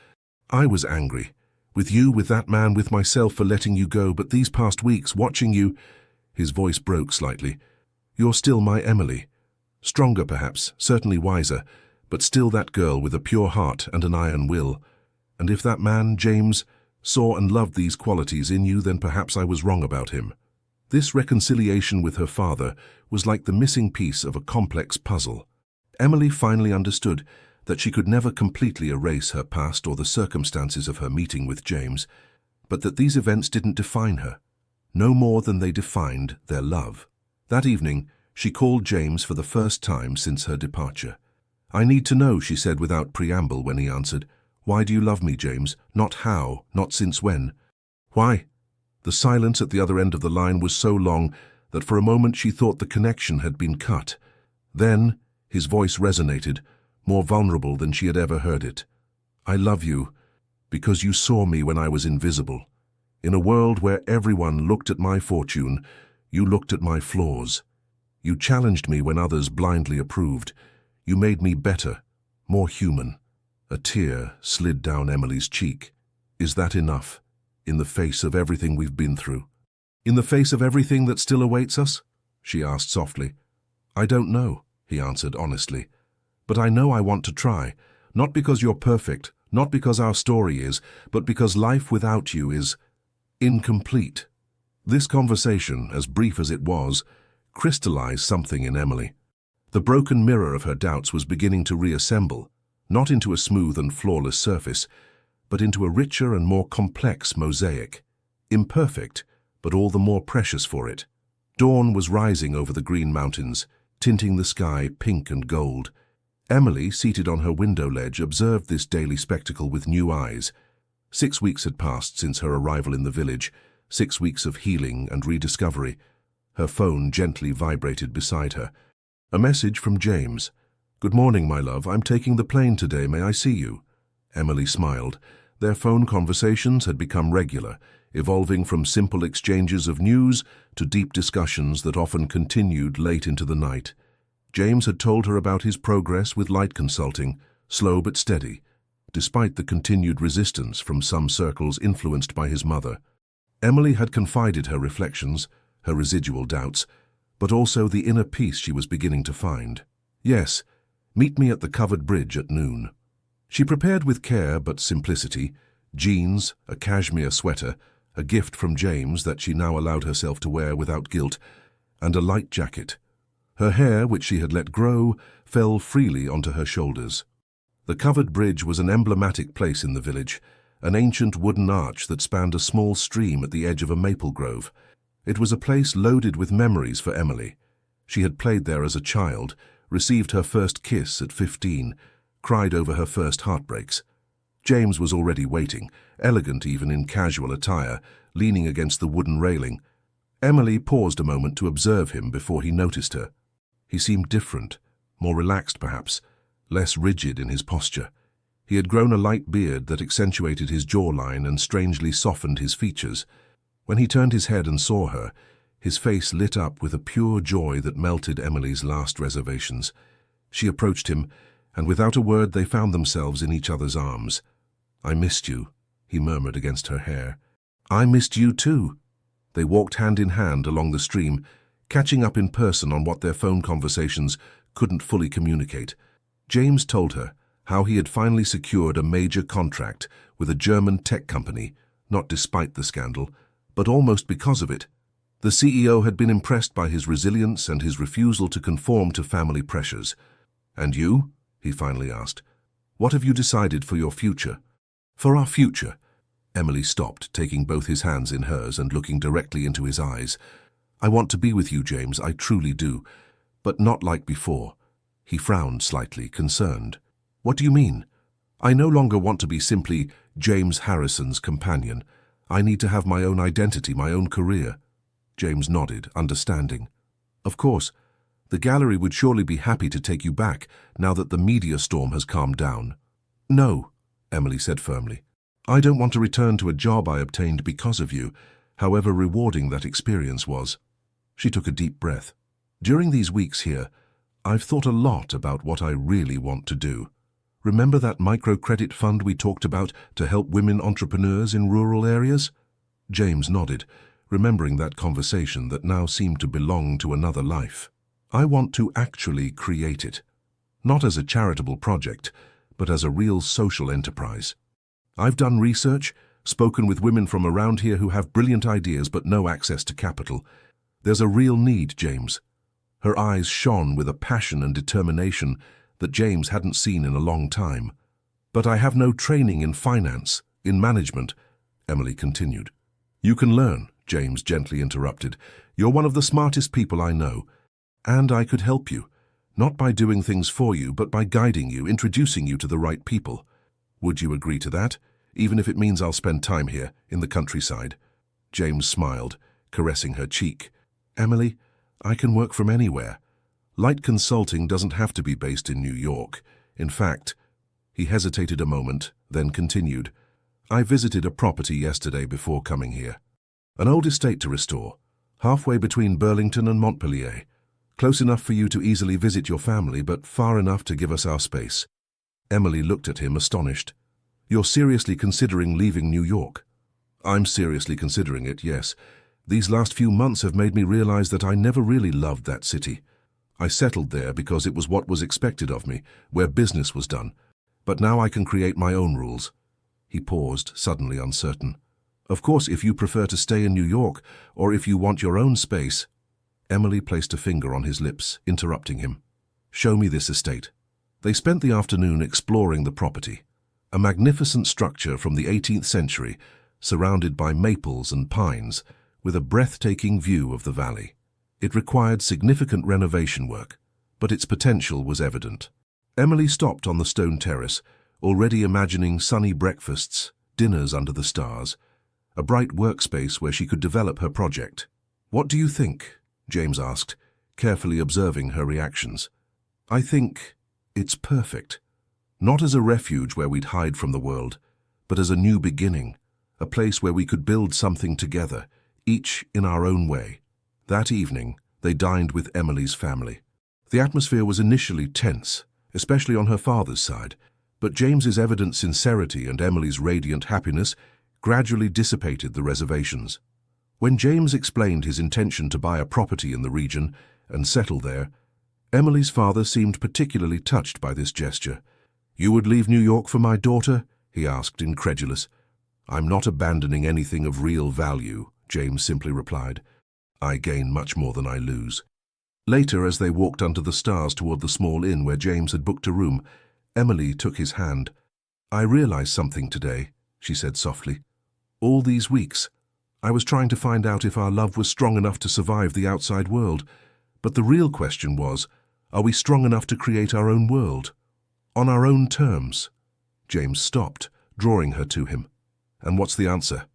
I was angry. With you, with that man, with myself for letting you go, but these past weeks, watching you—" His voice broke slightly. "You're still my Emily. Stronger perhaps, certainly wiser, but still that girl with a pure heart and an iron will. And if that man, James, saw and loved these qualities in you, then perhaps I was wrong about him." This reconciliation with her father was like the missing piece of a complex puzzle. Emily finally understood that she could never completely erase her past or the circumstances of her meeting with James, but that these events didn't define her, no more than they defined their love. That evening, she called James for the first time since her departure. "I need to know," she said without preamble when he answered. "Why do you love me, James? Not how, not since when. Why?" The silence at the other end of the line was so long that for a moment she thought the connection had been cut. Then his voice resonated, more vulnerable than she had ever heard it. I love you because you saw me when I was invisible. In a world where everyone looked at my fortune, you looked at my flaws. You challenged me when others blindly approved. You made me better, more human. A tear slid down Emily's cheek. Is that enough, in the face of everything we've been through? In the face of everything that still awaits us? She asked softly. I don't know, he answered honestly. But I know I want to try, not because you're perfect, not because our story is, but because life without you is incomplete. This conversation, as brief as it was, crystallized something in Emily. The broken mirror of her doubts was beginning to reassemble, not into a smooth and flawless surface, but into a richer and more complex mosaic. Imperfect, but all the more precious for it. Dawn was rising over the green mountains, tinting the sky pink and gold. Emily, seated on her window ledge, observed this daily spectacle with new eyes. 6 weeks had passed since her arrival in the village, 6 weeks of healing and rediscovery. Her phone gently vibrated beside her. A message from James. Good morning, my love. I'm taking the plane today. May I see you? Emily smiled. Their phone conversations had become regular, evolving from simple exchanges of news to deep discussions that often continued late into the night. James had told her about his progress with light consulting, slow but steady, despite the continued resistance from some circles influenced by his mother. Emily had confided her reflections, her residual doubts, but also the inner peace she was beginning to find. Yes, meet me at the covered bridge at noon. She prepared with care but simplicity, jeans, a cashmere sweater, a gift from James that she now allowed herself to wear without guilt, and a light jacket. Her hair, which she had let grow, fell freely onto her shoulders. The covered bridge was an emblematic place in the village, an ancient wooden arch that spanned a small stream at the edge of a maple grove. It was a place loaded with memories for Emily. She had played there as a child, received her first kiss at 15, cried over her first heartbreaks. James was already waiting, elegant even in casual attire, leaning against the wooden railing. Emily paused a moment to observe him before he noticed her. He seemed different, more relaxed perhaps, less rigid in his posture. He had grown a light beard that accentuated his jawline and strangely softened his features. When he turned his head and saw her, his face lit up with a pure joy that melted Emily's last reservations. She approached him, and without a word they found themselves in each other's arms. I missed you, he murmured against her hair. I missed you too. They walked hand in hand along the stream, catching up in person on what their phone conversations couldn't fully communicate. James told her how he had finally secured a major contract with a German tech company, not despite the scandal, but almost because of it. The CEO had been impressed by his resilience and his refusal to conform to family pressures. And you? He finally asked. What have you decided for your future? For our future? Emily stopped, taking both his hands in hers and looking directly into his eyes. I want to be with you, James, I truly do, but not like before. He frowned slightly, concerned. What do you mean? I no longer want to be simply James Harrison's companion. I need to have my own identity, my own career. James nodded, understanding. Of course, the gallery would surely be happy to take you back now that the media storm has calmed down. No, Emily said firmly. I don't want to return to a job I obtained because of you, however rewarding that experience was. She took a deep breath. During these weeks here, I've thought a lot about what I really want to do. Remember that microcredit fund we talked about to help women entrepreneurs in rural areas? James nodded, remembering that conversation that now seemed to belong to another life. I want to actually create it. Not as a charitable project, but as a real social enterprise. I've done research, spoken with women from around here who have brilliant ideas but no access to capital. There's a real need, James. Her eyes shone with a passion and determination that James hadn't seen in a long time. But I have no training in finance, in management, Emily continued. You can learn, James gently interrupted. You're one of the smartest people I know. And I could help you, not by doing things for you, but by guiding you, introducing you to the right people. Would you agree to that, even if it means I'll spend time here, in the countryside? James smiled, caressing her cheek. Emily, I can work from anywhere. Light consulting doesn't have to be based in New York. In fact, he hesitated a moment, then continued, I visited a property yesterday before coming here. An old estate to restore, halfway between Burlington and Montpellier. Close enough for you to easily visit your family, but far enough to give us our space. Emily looked at him, astonished. You're seriously considering leaving New York? I'm seriously considering it, yes. These last few months have made me realize that I never really loved that city. I settled there because it was what was expected of me, where business was done. But now I can create my own rules. He paused, suddenly uncertain. Of course, if you prefer to stay in New York, or if you want your own space. Emily placed a finger on his lips, interrupting him. Show me this estate. They spent the afternoon exploring the property. A magnificent structure from the 18th century, surrounded by maples and pines, with a breathtaking view of the valley. It required significant renovation work, but its potential was evident. Emily stopped on the stone terrace, already imagining sunny breakfasts, dinners under the stars, a bright workspace where she could develop her project. What do you think? James asked, carefully observing her reactions. I think it's perfect. Not as a refuge where we'd hide from the world, but as a new beginning, a place where we could build something together, each in our own way. That evening, they dined with Emily's family. The atmosphere was initially tense, especially on her father's side, but James's evident sincerity and Emily's radiant happiness gradually dissipated the reservations. When James explained his intention to buy a property in the region and settle there, Emily's father seemed particularly touched by this gesture. You would leave New York for my daughter? He asked, incredulous. I'm not abandoning anything of real value, James simply replied. I gain much more than I lose. Later, as they walked under the stars toward the small inn where James had booked a room, Emily took his hand. I realized something today, she said softly. All these weeks, I was trying to find out if our love was strong enough to survive the outside world. But the real question was, are we strong enough to create our own world? On our own terms? James stopped, drawing her to him. And what's the answer?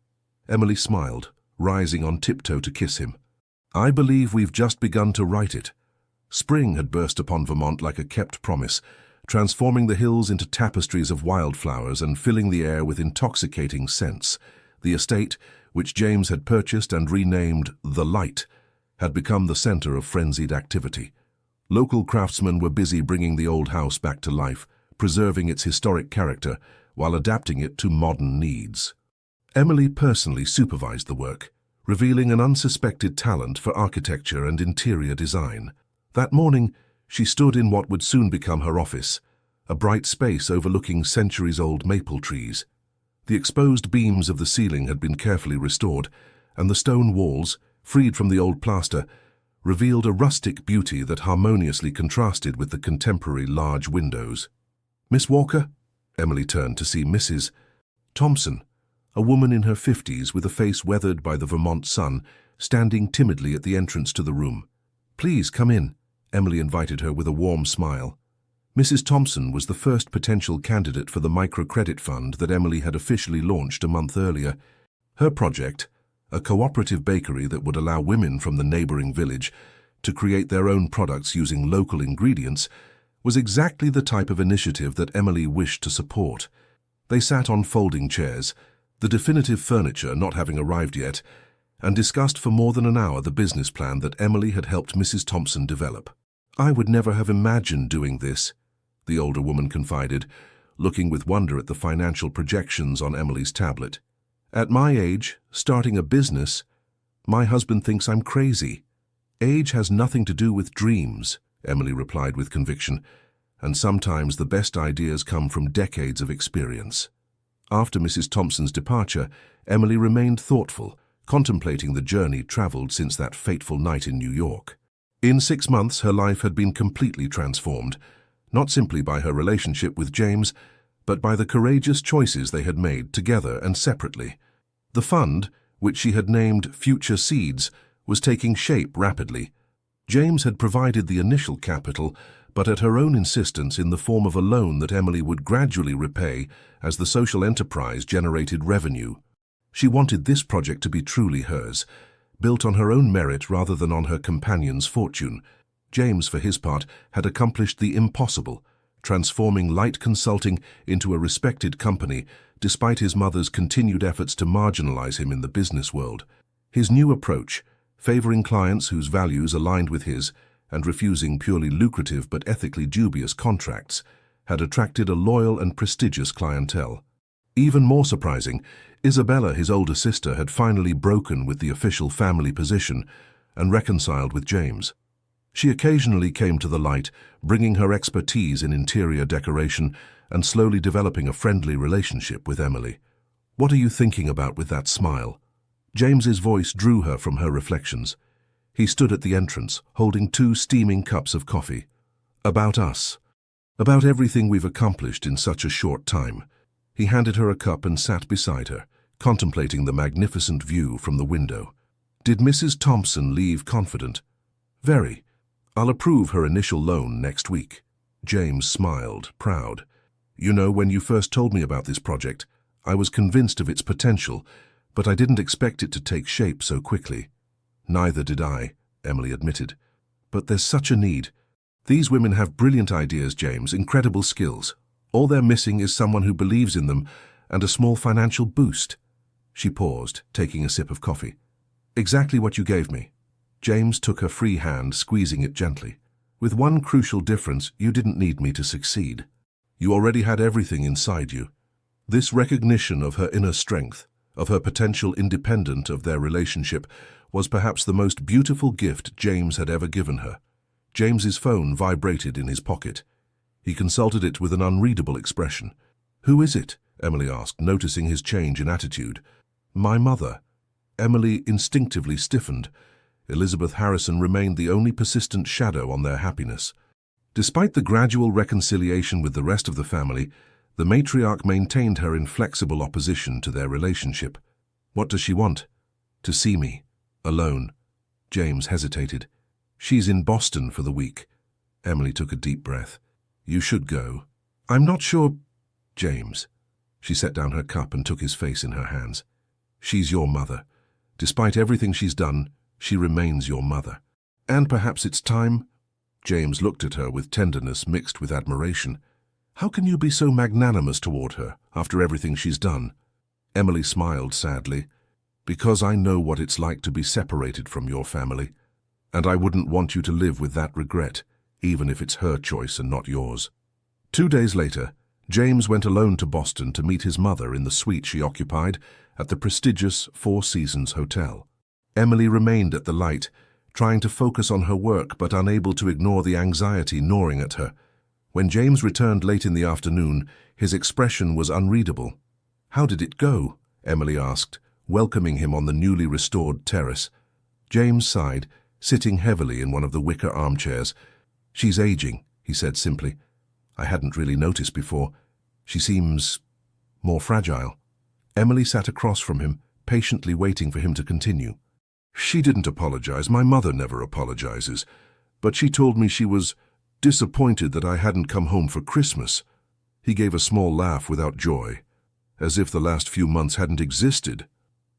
Emily smiled, rising on tiptoe to kiss him. I believe we've just begun to write it. Spring had burst upon Vermont like a kept promise, transforming the hills into tapestries of wildflowers and filling the air with intoxicating scents. The estate, which James had purchased and renamed The Light, had become the center of frenzied activity. Local craftsmen were busy bringing the old house back to life, preserving its historic character while adapting it to modern needs. Emily personally supervised the work, revealing an unsuspected talent for architecture and interior design. That morning, she stood in what would soon become her office, a bright space overlooking centuries-old maple trees. The exposed beams of the ceiling had been carefully restored, and the stone walls, freed from the old plaster, revealed a rustic beauty that harmoniously contrasted with the contemporary large windows. Miss Walker? Emily turned to see Mrs. Thompson, a woman in her 50s with a face weathered by the Vermont sun, standing timidly at the entrance to the room. Please come in, Emily invited her with a warm smile. Mrs. Thompson was the first potential candidate for the microcredit fund that Emily had officially launched a month earlier. Her project, a cooperative bakery that would allow women from the neighboring village to create their own products using local ingredients, was exactly the type of initiative that Emily wished to support. They sat on folding chairs, the definitive furniture not having arrived yet, and discussed for more than an hour the business plan that Emily had helped Mrs. Thompson develop. I would never have imagined doing this, the older woman confided, looking with wonder at the financial projections on Emily's tablet. At my age, starting a business, my husband thinks I'm crazy. Age has nothing to do with dreams, Emily replied with conviction, and sometimes the best ideas come from decades of experience. After Mrs. Thompson's departure, Emily remained thoughtful, contemplating the journey traveled since that fateful night in New York. In 6 months, her life had been completely transformed, not simply by her relationship with James, but by the courageous choices they had made together and separately. The fund, which she had named Future Seeds, was taking shape rapidly. James had provided the initial capital, but at her own insistence in the form of a loan that Emily would gradually repay as the social enterprise generated revenue. She wanted this project to be truly hers, built on her own merit rather than on her companion's fortune. James, for his part, had accomplished the impossible, transforming light consulting into a respected company despite his mother's continued efforts to marginalize him in the business world. His new approach, favoring clients whose values aligned with his and refusing purely lucrative but ethically dubious contracts, had attracted a loyal and prestigious clientele. Even more surprising, Isabella, his older sister, had finally broken with the official family position and reconciled with James. She occasionally came to the light, bringing her expertise in interior decoration and slowly developing a friendly relationship with Emily. "What are you thinking about with that smile?" James's voice drew her from her reflections. He stood at the entrance, holding 2 steaming cups of coffee. "About us. About everything we've accomplished in such a short time." He handed her a cup and sat beside her, contemplating the magnificent view from the window. "Did Mrs. Thompson leave confident?" "Very. I'll approve her initial loan next week." James smiled, proud. "You know, when you first told me about this project, I was convinced of its potential, but I didn't expect it to take shape so quickly." "Neither did I," Emily admitted. "But there's such a need. These women have brilliant ideas, James, incredible skills. All they're missing is someone who believes in them and a small financial boost." She paused, taking a sip of coffee. "Exactly what you gave me." James took her free hand, squeezing it gently. "With one crucial difference, you didn't need me to succeed. You already had everything inside you." This recognition of her inner strength, of her potential independent of their relationship, was perhaps the most beautiful gift James had ever given her. James's phone vibrated in his pocket. He consulted it with an unreadable expression. "Who is it?" Emily asked, noticing his change in attitude. "My mother." Emily instinctively stiffened. Elizabeth Harrison remained the only persistent shadow on their happiness. Despite the gradual reconciliation with the rest of the family, the matriarch maintained her inflexible opposition to their relationship. "What does she want?" "To see me. Alone." James hesitated. "She's in Boston for the week." Emily took a deep breath. "You should go." "I'm not sure." "James." She set down her cup and took his face in her hands. "She's your mother. Despite everything she's done, she remains your mother. And perhaps it's time." James looked at her with tenderness mixed with admiration. "How can you be so magnanimous toward her after everything she's done?" Emily smiled sadly. "Because I know what it's like to be separated from your family, and I wouldn't want you to live with that regret, even if it's her choice and not yours." 2 days later, James went alone to Boston to meet his mother in the suite she occupied at the prestigious Four Seasons Hotel. Emily remained at the light, trying to focus on her work but unable to ignore the anxiety gnawing at her. When James returned late in the afternoon, his expression was unreadable. "How did it go?" Emily asked, welcoming him on the newly restored terrace. James sighed, sitting heavily in one of the wicker armchairs. "She's aging," he said simply. "I hadn't really noticed before. She seems more fragile." Emily sat across from him, patiently waiting for him to continue. "She didn't apologize. My mother never apologizes. But she told me she was disappointed that I hadn't come home for Christmas." He gave a small laugh without joy, as if the last few months hadn't existed.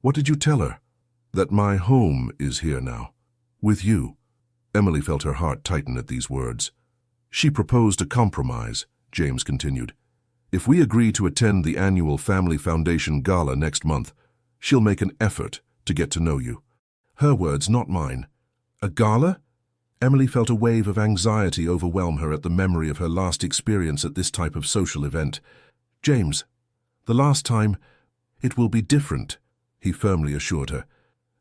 "What did you tell her?" "That my home is here now. With you." Emily felt her heart tighten at these words. "She proposed a compromise," James continued. "If we agree to attend the annual Family Foundation Gala next month, she'll make an effort to get to know you." Her words, not mine. "A gala?" Emily felt a wave of anxiety overwhelm her at the memory of her last experience at this type of social event. "James, the last time, it will be different," he firmly assured her.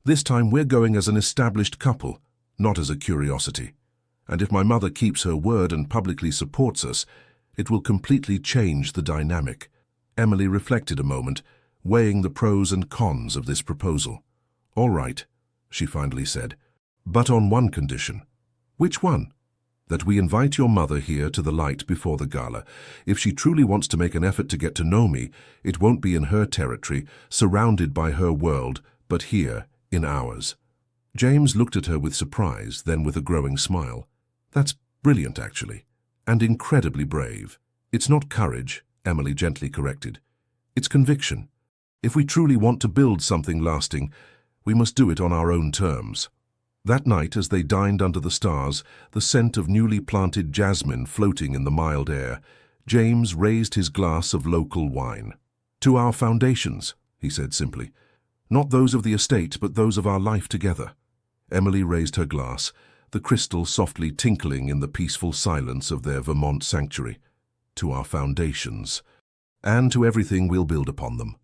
"This time we're going as an established couple, not as a curiosity. And if my mother keeps her word and publicly supports us, it will completely change the dynamic." Emily reflected a moment, weighing the pros and cons of this proposal. "All right," she finally said, "but on one condition." "Which one?" "That we invite your mother here to the light before the gala. If she truly wants to make an effort to get to know me, it won't be in her territory, surrounded by her world, but here, in ours." James looked at her with surprise, then with a growing smile. "That's brilliant, actually, and incredibly brave." "It's not courage," Emily gently corrected. "It's conviction. If we truly want to build something lasting, we must do it on our own terms." That night, as they dined under the stars, the scent of newly planted jasmine floating in the mild air, James raised his glass of local wine. "To our foundations," he said simply. "Not those of the estate, but those of our life together." Emily raised her glass, the crystal softly tinkling in the peaceful silence of their Vermont sanctuary. "To our foundations. And to everything we'll build upon them."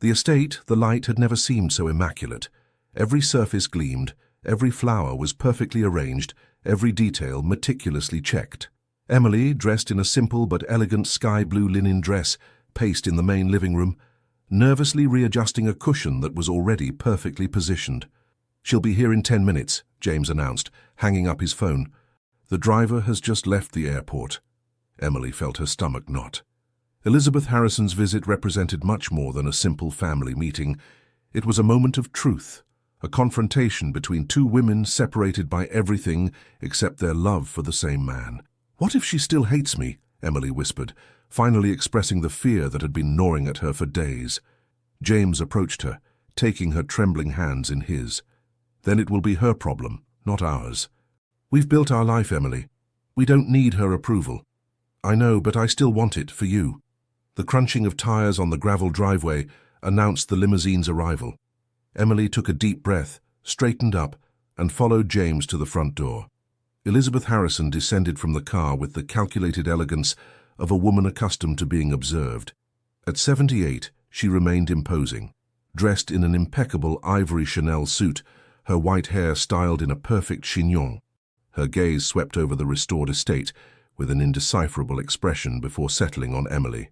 The estate, the light, had never seemed so immaculate. Every surface gleamed, every flower was perfectly arranged, every detail meticulously checked. Emily, dressed in a simple but elegant sky-blue linen dress, paced in the main living room, nervously readjusting a cushion that was already perfectly positioned. "She'll be here in 10 minutes, James announced, hanging up his phone. "The driver has just left the airport." Emily felt her stomach knot. Elizabeth Harrison's visit represented much more than a simple family meeting. It was a moment of truth, a confrontation between two women separated by everything except their love for the same man. "What if she still hates me?" Emily whispered, finally expressing the fear that had been gnawing at her for days. James approached her, taking her trembling hands in his. "Then it will be her problem, not ours. We've built our life, Emily. We don't need her approval." "I know, but I still want it for you." The crunching of tires on the gravel driveway announced the limousine's arrival. Emily took a deep breath, straightened up, and followed James to the front door. Elizabeth Harrison descended from the car with the calculated elegance of a woman accustomed to being observed. At 78, she remained imposing. Dressed in an impeccable ivory Chanel suit, her white hair styled in a perfect chignon. Her gaze swept over the restored estate with an indecipherable expression before settling on Emily.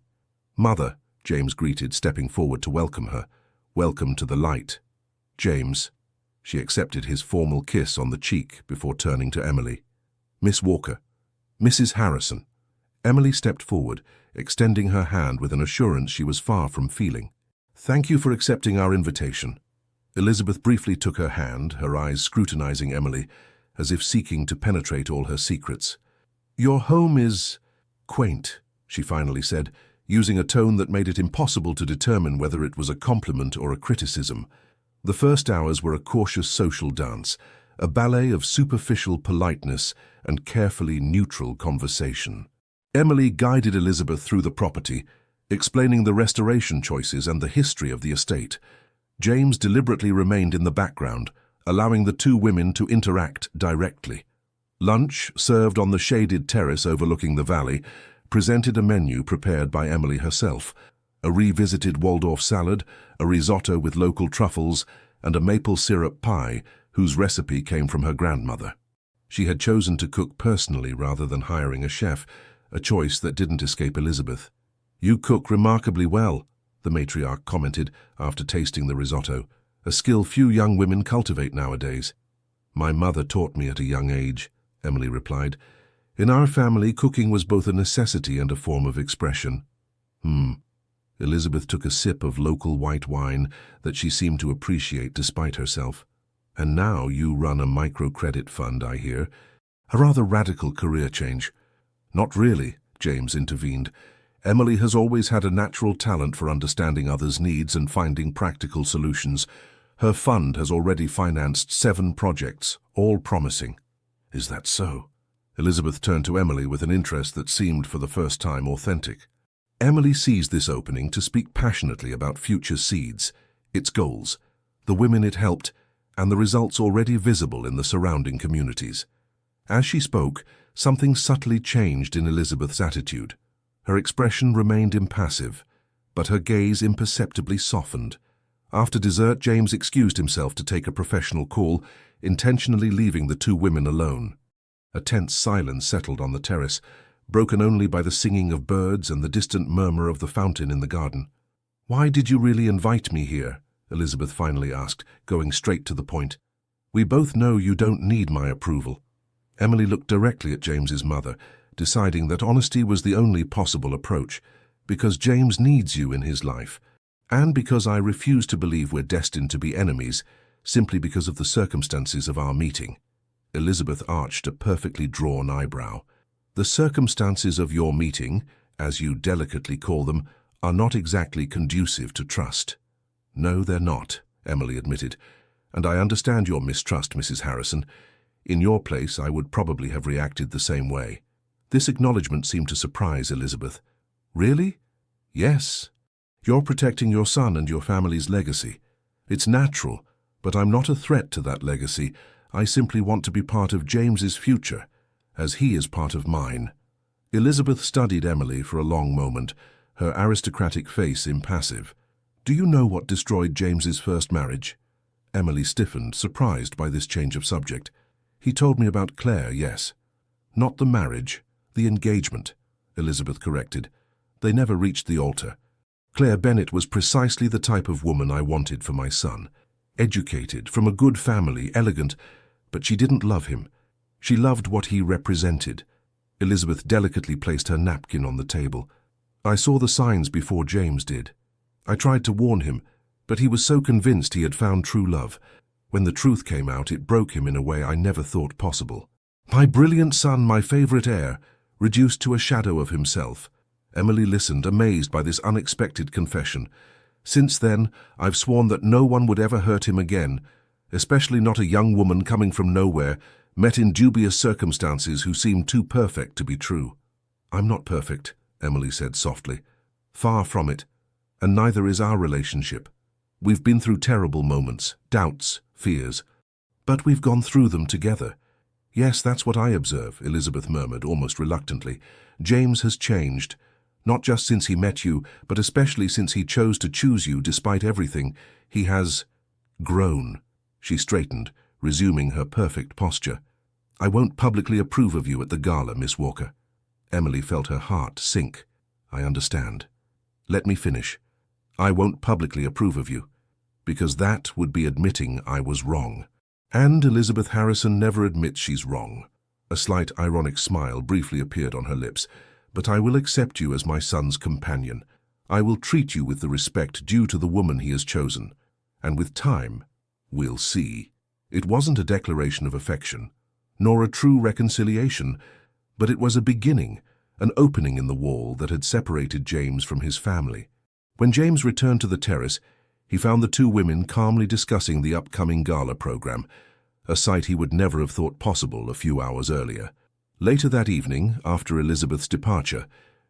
"Mother," James greeted, stepping forward to welcome her. "Welcome to the light." "James." She accepted his formal kiss on the cheek before turning to Emily. "Miss Walker." "Mrs. Harrison." Emily stepped forward, extending her hand with an assurance she was far from feeling. "Thank you for accepting our invitation." Elizabeth briefly took her hand, her eyes scrutinizing Emily, as if seeking to penetrate all her secrets. "Your home is quaint," she finally said, using a tone that made it impossible to determine whether it was a compliment or a criticism. The first hours were a cautious social dance, a ballet of superficial politeness and carefully neutral conversation. Emily guided Elizabeth through the property, explaining the restoration choices and the history of the estate. James deliberately remained in the background, allowing the two women to interact directly. Lunch, served on the shaded terrace overlooking the valley, presented a menu prepared by Emily herself: a revisited Waldorf salad, a risotto with local truffles, and a maple syrup pie whose recipe came from her grandmother. She had chosen to cook personally rather than hiring a chef, a choice that didn't escape Elizabeth. "You cook remarkably well," the matriarch commented after tasting the risotto, "a skill few young women cultivate nowadays." "My mother taught me at a young age," Emily replied. "In our family, cooking was both a necessity and a form of expression." Elizabeth took a sip of local white wine that she seemed to appreciate despite herself. "And now you run a microcredit fund, I hear. A rather radical career change." "Not really," James intervened. "Emily has always had a natural talent for understanding others' needs and finding practical solutions. Her fund has already financed 7 projects, all promising." "Is that so?" Elizabeth turned to Emily with an interest that seemed for the first time authentic. Emily seized this opening to speak passionately about future seeds, its goals, the women it helped, and the results already visible in the surrounding communities. As she spoke, something subtly changed in Elizabeth's attitude. Her expression remained impassive, but her gaze imperceptibly softened. After dessert, James excused himself to take a professional call, intentionally leaving the two women alone. A tense silence settled on the terrace, broken only by the singing of birds and the distant murmur of the fountain in the garden. "Why did you really invite me here?" Elizabeth finally asked, going straight to the point. "We both know you don't need my approval." Emily looked directly at James's mother, deciding that honesty was the only possible approach, "because James needs you in his life, and because I refuse to believe we're destined to be enemies, simply because of the circumstances of our meeting." Elizabeth arched a perfectly drawn eyebrow. "The circumstances of your meeting, as you delicately call them, are not exactly conducive to trust." "No, they're not," Emily admitted. And I understand your mistrust, Mrs. Harrison. In your place, I would probably have reacted the same way. This acknowledgement seemed to surprise Elizabeth. Really? Yes. You're protecting your son and your family's legacy. It's natural, but I'm not a threat to that legacy. I simply want to be part of James's future, as he is part of mine. Elizabeth studied Emily for a long moment, her aristocratic face impassive. Do you know what destroyed James's first marriage? Emily stiffened, surprised by this change of subject. He told me about Claire, yes. Not the marriage, the engagement, Elizabeth corrected. They never reached the altar. Claire Bennett was precisely the type of woman I wanted for my son. Educated, from a good family, elegant, but she didn't love him. She loved what he represented. Elizabeth delicately placed her napkin on the table. I saw the signs before James did. I tried to warn him, but he was so convinced he had found true love. When the truth came out, it broke him in a way I never thought possible. My brilliant son, my favorite heir, reduced to a shadow of himself. Emily listened, amazed by this unexpected confession. Since then, I've sworn that no one would ever hurt him again, especially not a young woman coming from nowhere, met in dubious circumstances who seemed too perfect to be true. I'm not perfect, Emily said softly. Far from it, and neither is our relationship. We've been through terrible moments, doubts, fears, but we've gone through them together. Yes, that's what I observe, Elizabeth murmured, almost reluctantly. James has changed, not just since he met you, but especially since he chose to choose you despite everything. He has grown. She straightened, resuming her perfect posture. I won't publicly approve of you at the gala, Miss Walker. Emily felt her heart sink. I understand. Let me finish. I won't publicly approve of you, because that would be admitting I was wrong. And Elizabeth Harrison never admits she's wrong. A slight ironic smile briefly appeared on her lips. But I will accept you as my son's companion. I will treat you with the respect due to the woman he has chosen. And with time, we'll see. It wasn't a declaration of affection, nor a true reconciliation, but it was a beginning, an opening in the wall that had separated James from his family. When James returned to the terrace, he found the two women calmly discussing the upcoming gala program, a sight he would never have thought possible a few hours earlier. Later that evening, after Elizabeth's departure,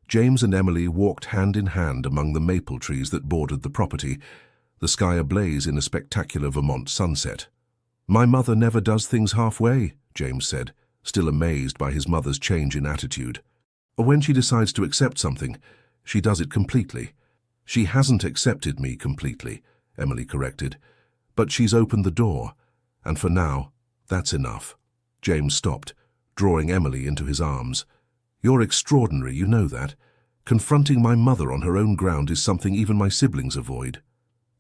James and Emily walked hand in hand among the maple trees that bordered the property, the sky ablaze in a spectacular Vermont sunset. My mother never does things halfway, James said, still amazed by his mother's change in attitude. When she decides to accept something, she does it completely. She hasn't accepted me completely, Emily corrected, but she's opened the door, and for now, that's enough. James stopped, drawing Emily into his arms. You're extraordinary, you know that. Confronting my mother on her own ground is something even my siblings avoid.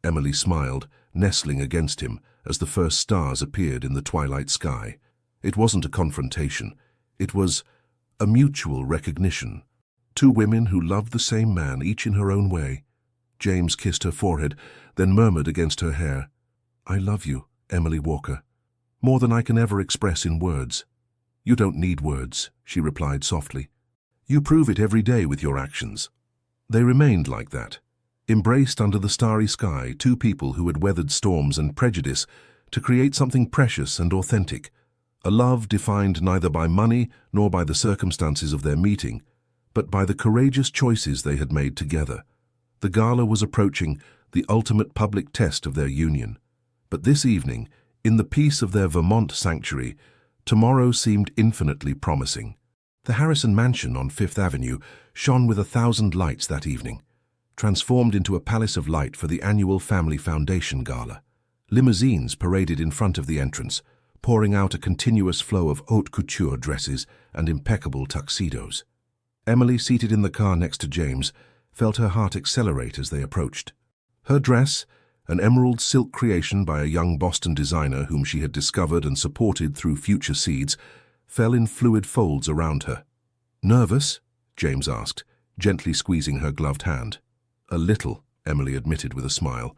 Emily smiled, nestling against him as the first stars appeared in the twilight sky. It wasn't a confrontation. It was a mutual recognition. Two women who loved the same man, each in her own way. James kissed her forehead, then murmured against her hair, I love you, Emily Walker, more than I can ever express in words. You don't need words, she replied softly. You prove it every day with your actions. They remained like that, embraced under the starry sky, two people who had weathered storms and prejudice to create something precious and authentic, a love defined neither by money nor by the circumstances of their meeting, but by the courageous choices they had made together. The gala was approaching, the ultimate public test of their union. But this evening, in the peace of their Vermont sanctuary, tomorrow seemed infinitely promising. The Harrison mansion on Fifth Avenue shone with 1,000 lights that evening, transformed into a palace of light for the annual Family Foundation Gala. Limousines paraded in front of the entrance, pouring out a continuous flow of haute couture dresses and impeccable tuxedos. Emily, seated in the car next to James, felt her heart accelerate as they approached. Her dress, an emerald silk creation by a young Boston designer whom she had discovered and supported through Future Seeds, fell in fluid folds around her. Nervous? James asked, gently squeezing her gloved hand. A little, Emily admitted with a smile.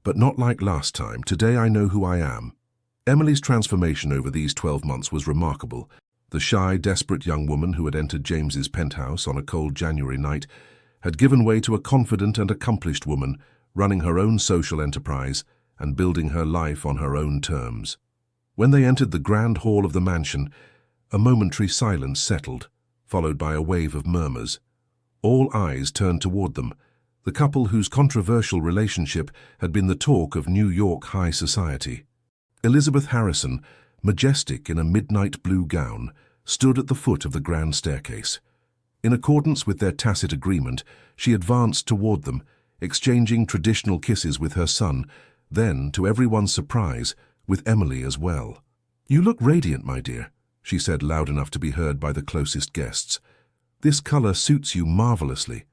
But not like last time. Today I know who I am. Emily's transformation over these 12 months was remarkable. The shy, desperate young woman who had entered James's penthouse on a cold January night had given way to a confident and accomplished woman, running her own social enterprise and building her life on her own terms. When they entered the grand hall of the mansion, a momentary silence settled, followed by a wave of murmurs. All eyes turned toward them, the couple whose controversial relationship had been the talk of New York high society. Elizabeth Harrison, majestic in a midnight blue gown, stood at the foot of the grand staircase. In accordance with their tacit agreement, she advanced toward them, exchanging traditional kisses with her son, then, to everyone's surprise, with Emily as well. "You look radiant, my dear," she said loud enough to be heard by the closest guests. "This color suits you marvelously."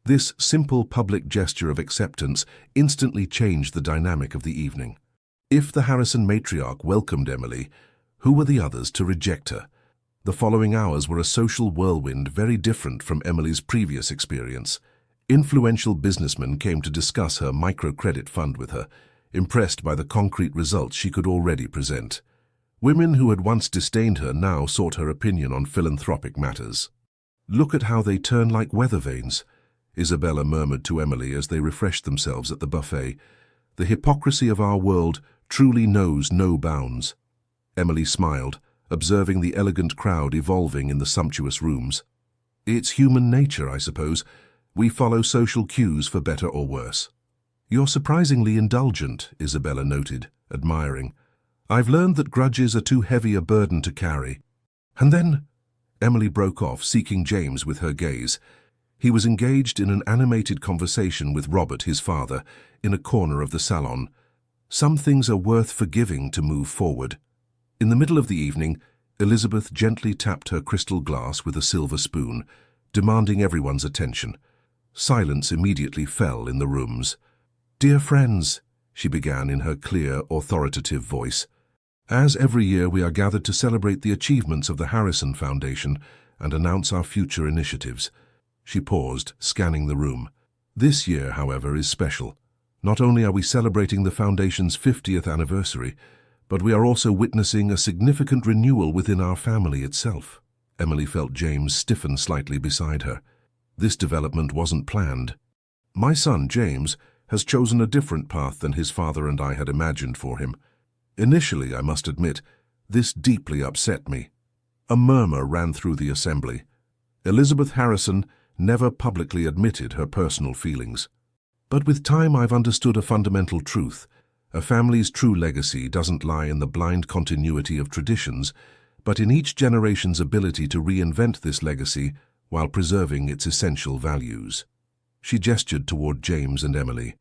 This simple public gesture of acceptance instantly changed the dynamic of the evening. If the Harrison matriarch welcomed Emily, who were the others to reject her? The following hours were a social whirlwind very different from Emily's previous experience. Influential businessmen came to discuss her microcredit fund with her, impressed by the concrete results she could already present. Women who had once disdained her now sought her opinion on philanthropic matters. "Look at how they turn like weather vanes," Isabella murmured to Emily as they refreshed themselves at the buffet. "The hypocrisy of our world truly knows no bounds." Emily smiled, observing the elegant crowd evolving in the sumptuous rooms. "It's human nature, I suppose. We follow social cues for better or worse." "You're surprisingly indulgent," Isabella noted, admiring. "I've learned that grudges are too heavy a burden to carry." And then Emily broke off, seeking James with her gaze. He was engaged in an animated conversation with Robert, his father, in a corner of the salon. Some things are worth forgiving to move forward. In the middle of the evening, Elizabeth gently tapped her crystal glass with a silver spoon, demanding everyone's attention. Silence immediately fell in the rooms. "Dear friends," she began in her clear, authoritative voice, "as every year we are gathered to celebrate the achievements of the Harrison Foundation and announce our future initiatives." She paused, scanning the room. "This year, however, is special. Not only are we celebrating the Foundation's 50th anniversary, but we are also witnessing a significant renewal within our family itself." Emily felt James stiffen slightly beside her. This development wasn't planned. "My son, James, has chosen a different path than his father and I had imagined for him. Initially, I must admit, this deeply upset me." A murmur ran through the assembly. Elizabeth Harrison never publicly admitted her personal feelings. "But with time I've understood a fundamental truth. A family's true legacy doesn't lie in the blind continuity of traditions, but in each generation's ability to reinvent this legacy while preserving its essential values." She gestured toward James and Emily.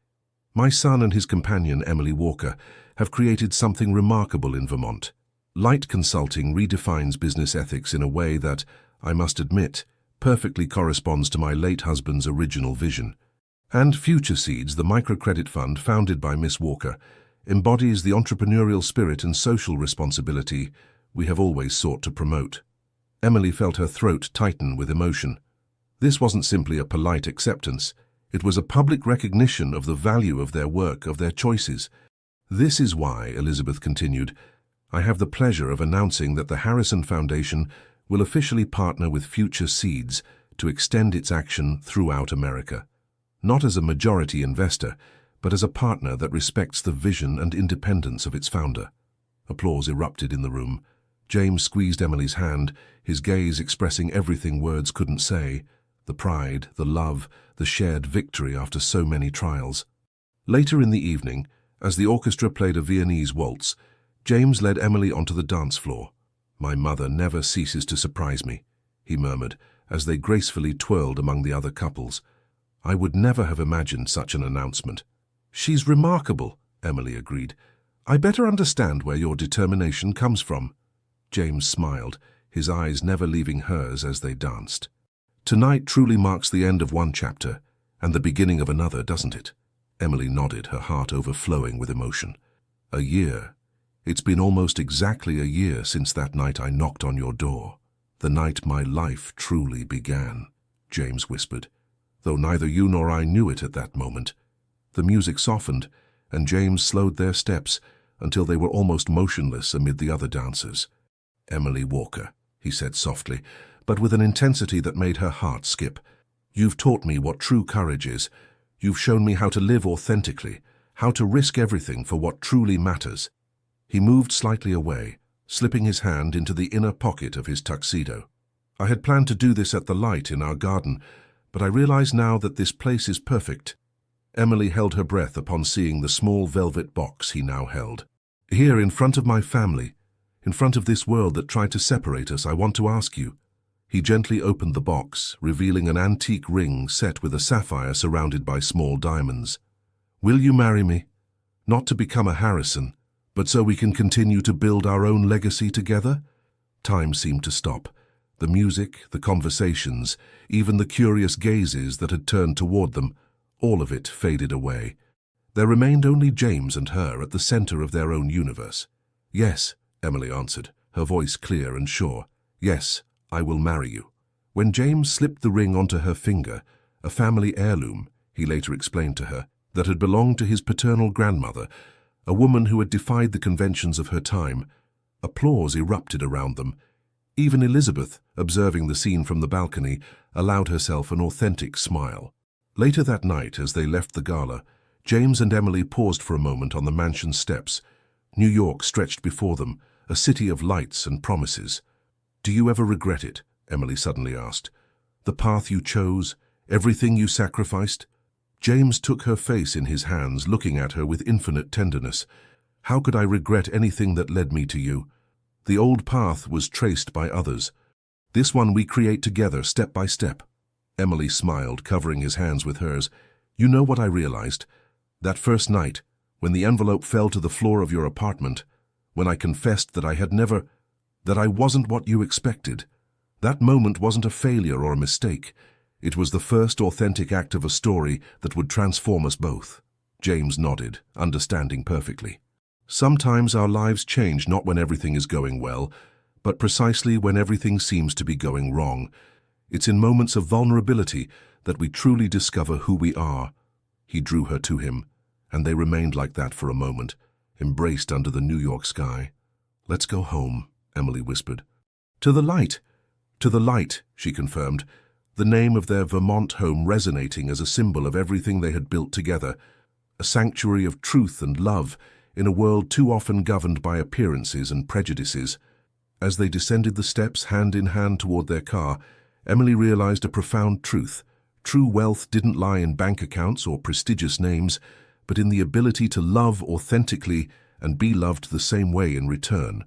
"My son and his companion, Emily Walker, have created something remarkable in Vermont. Light Consulting redefines business ethics in a way that, I must admit, perfectly corresponds to my late husband's original vision. And Future Seeds, the microcredit fund founded by Miss Walker, embodies the entrepreneurial spirit and social responsibility we have always sought to promote." Emily felt her throat tighten with emotion. This wasn't simply a polite acceptance. It was a public recognition of the value of their work, of their choices. "This is why," Elizabeth continued, "I have the pleasure of announcing that the Harrison Foundation will officially partner with Future Seeds to extend its action throughout America. Not as a majority investor, but as a partner that respects the vision and independence of its founder." Applause erupted in the room. James squeezed Emily's hand, his gaze expressing everything words couldn't say: the pride, the love, the shared victory after so many trials. Later in the evening, as the orchestra played a Viennese waltz, James led Emily onto the dance floor. "My mother never ceases to surprise me," he murmured, as they gracefully twirled among the other couples. "I would never have imagined such an announcement." "She's remarkable," Emily agreed. "I better understand where your determination comes from." James smiled, his eyes never leaving hers as they danced. "Tonight truly marks the end of one chapter and the beginning of another, doesn't it?" Emily nodded, her heart overflowing with emotion. "A year. It's been almost exactly a year since that night I knocked on your door. The night my life truly began," James whispered, though neither you nor I knew it at that moment. The music softened, and James slowed their steps until they were almost motionless amid the other dancers. "Emily Walker," he said softly, but with an intensity that made her heart skip. "You've taught me what true courage is. You've shown me how to live authentically, how to risk everything for what truly matters. He moved slightly away, slipping his hand into the inner pocket of his tuxedo. I had planned to do this at the light in our garden, but I realize now that this place is perfect. Emily held her breath upon seeing the small velvet box he now held. Here, in front of my family, in front of this world that tried to separate us, I want to ask you. He gently opened the box, revealing an antique ring set with a sapphire surrounded by small diamonds. Will you marry me? Not to become a Harrison, but so we can continue to build our own legacy together? Time seemed to stop. The music, the conversations, even the curious gazes that had turned toward them, all of it faded away. There remained only James and her at the center of their own universe. Yes, Emily answered, her voice clear and sure. Yes, I will marry you. When James slipped the ring onto her finger, a family heirloom, he later explained to her, that had belonged to his paternal grandmother, a woman who had defied the conventions of her time, applause erupted around them. Even Elizabeth, observing the scene from the balcony, allowed herself an authentic smile. Later that night, as they left the gala, James and Emily paused for a moment on the mansion steps. New York stretched before them, a city of lights and promises. Do you ever regret it? Emily suddenly asked. The path you chose, everything you sacrificed? James took her face in his hands, looking at her with infinite tenderness. How could I regret anything that led me to you? The old path was traced by others. This one we create together, step by step. Emily smiled, covering his hands with hers. You know what I realized? That first night, when the envelope fell to the floor of your apartment, when I confessed that I wasn't what you expected. That moment wasn't a failure or a mistake. It was the first authentic act of a story that would transform us both. James nodded, understanding perfectly. Sometimes our lives change not when everything is going well, but precisely when everything seems to be going wrong. It's in moments of vulnerability that we truly discover who we are. He drew her to him, and they remained like that for a moment, embraced under the New York sky. Let's go home, Emily whispered. To the light, she confirmed, the name of their Vermont home resonating as a symbol of everything they had built together, a sanctuary of truth and love in a world too often governed by appearances and prejudices. As they descended the steps hand in hand toward their car, Emily realized a profound truth. True wealth didn't lie in bank accounts or prestigious names, but in the ability to love authentically and be loved the same way in return.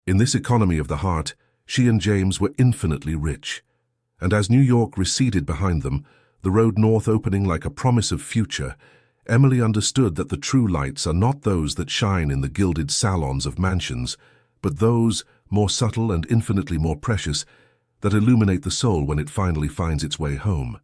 In this economy of the heart, she and James were infinitely rich. And as New York receded behind them, the road north opening like a promise of future, Emily understood that the true lights are not those that shine in the gilded salons of mansions, but those, more subtle and infinitely more precious, that illuminate the soul when it finally finds its way home.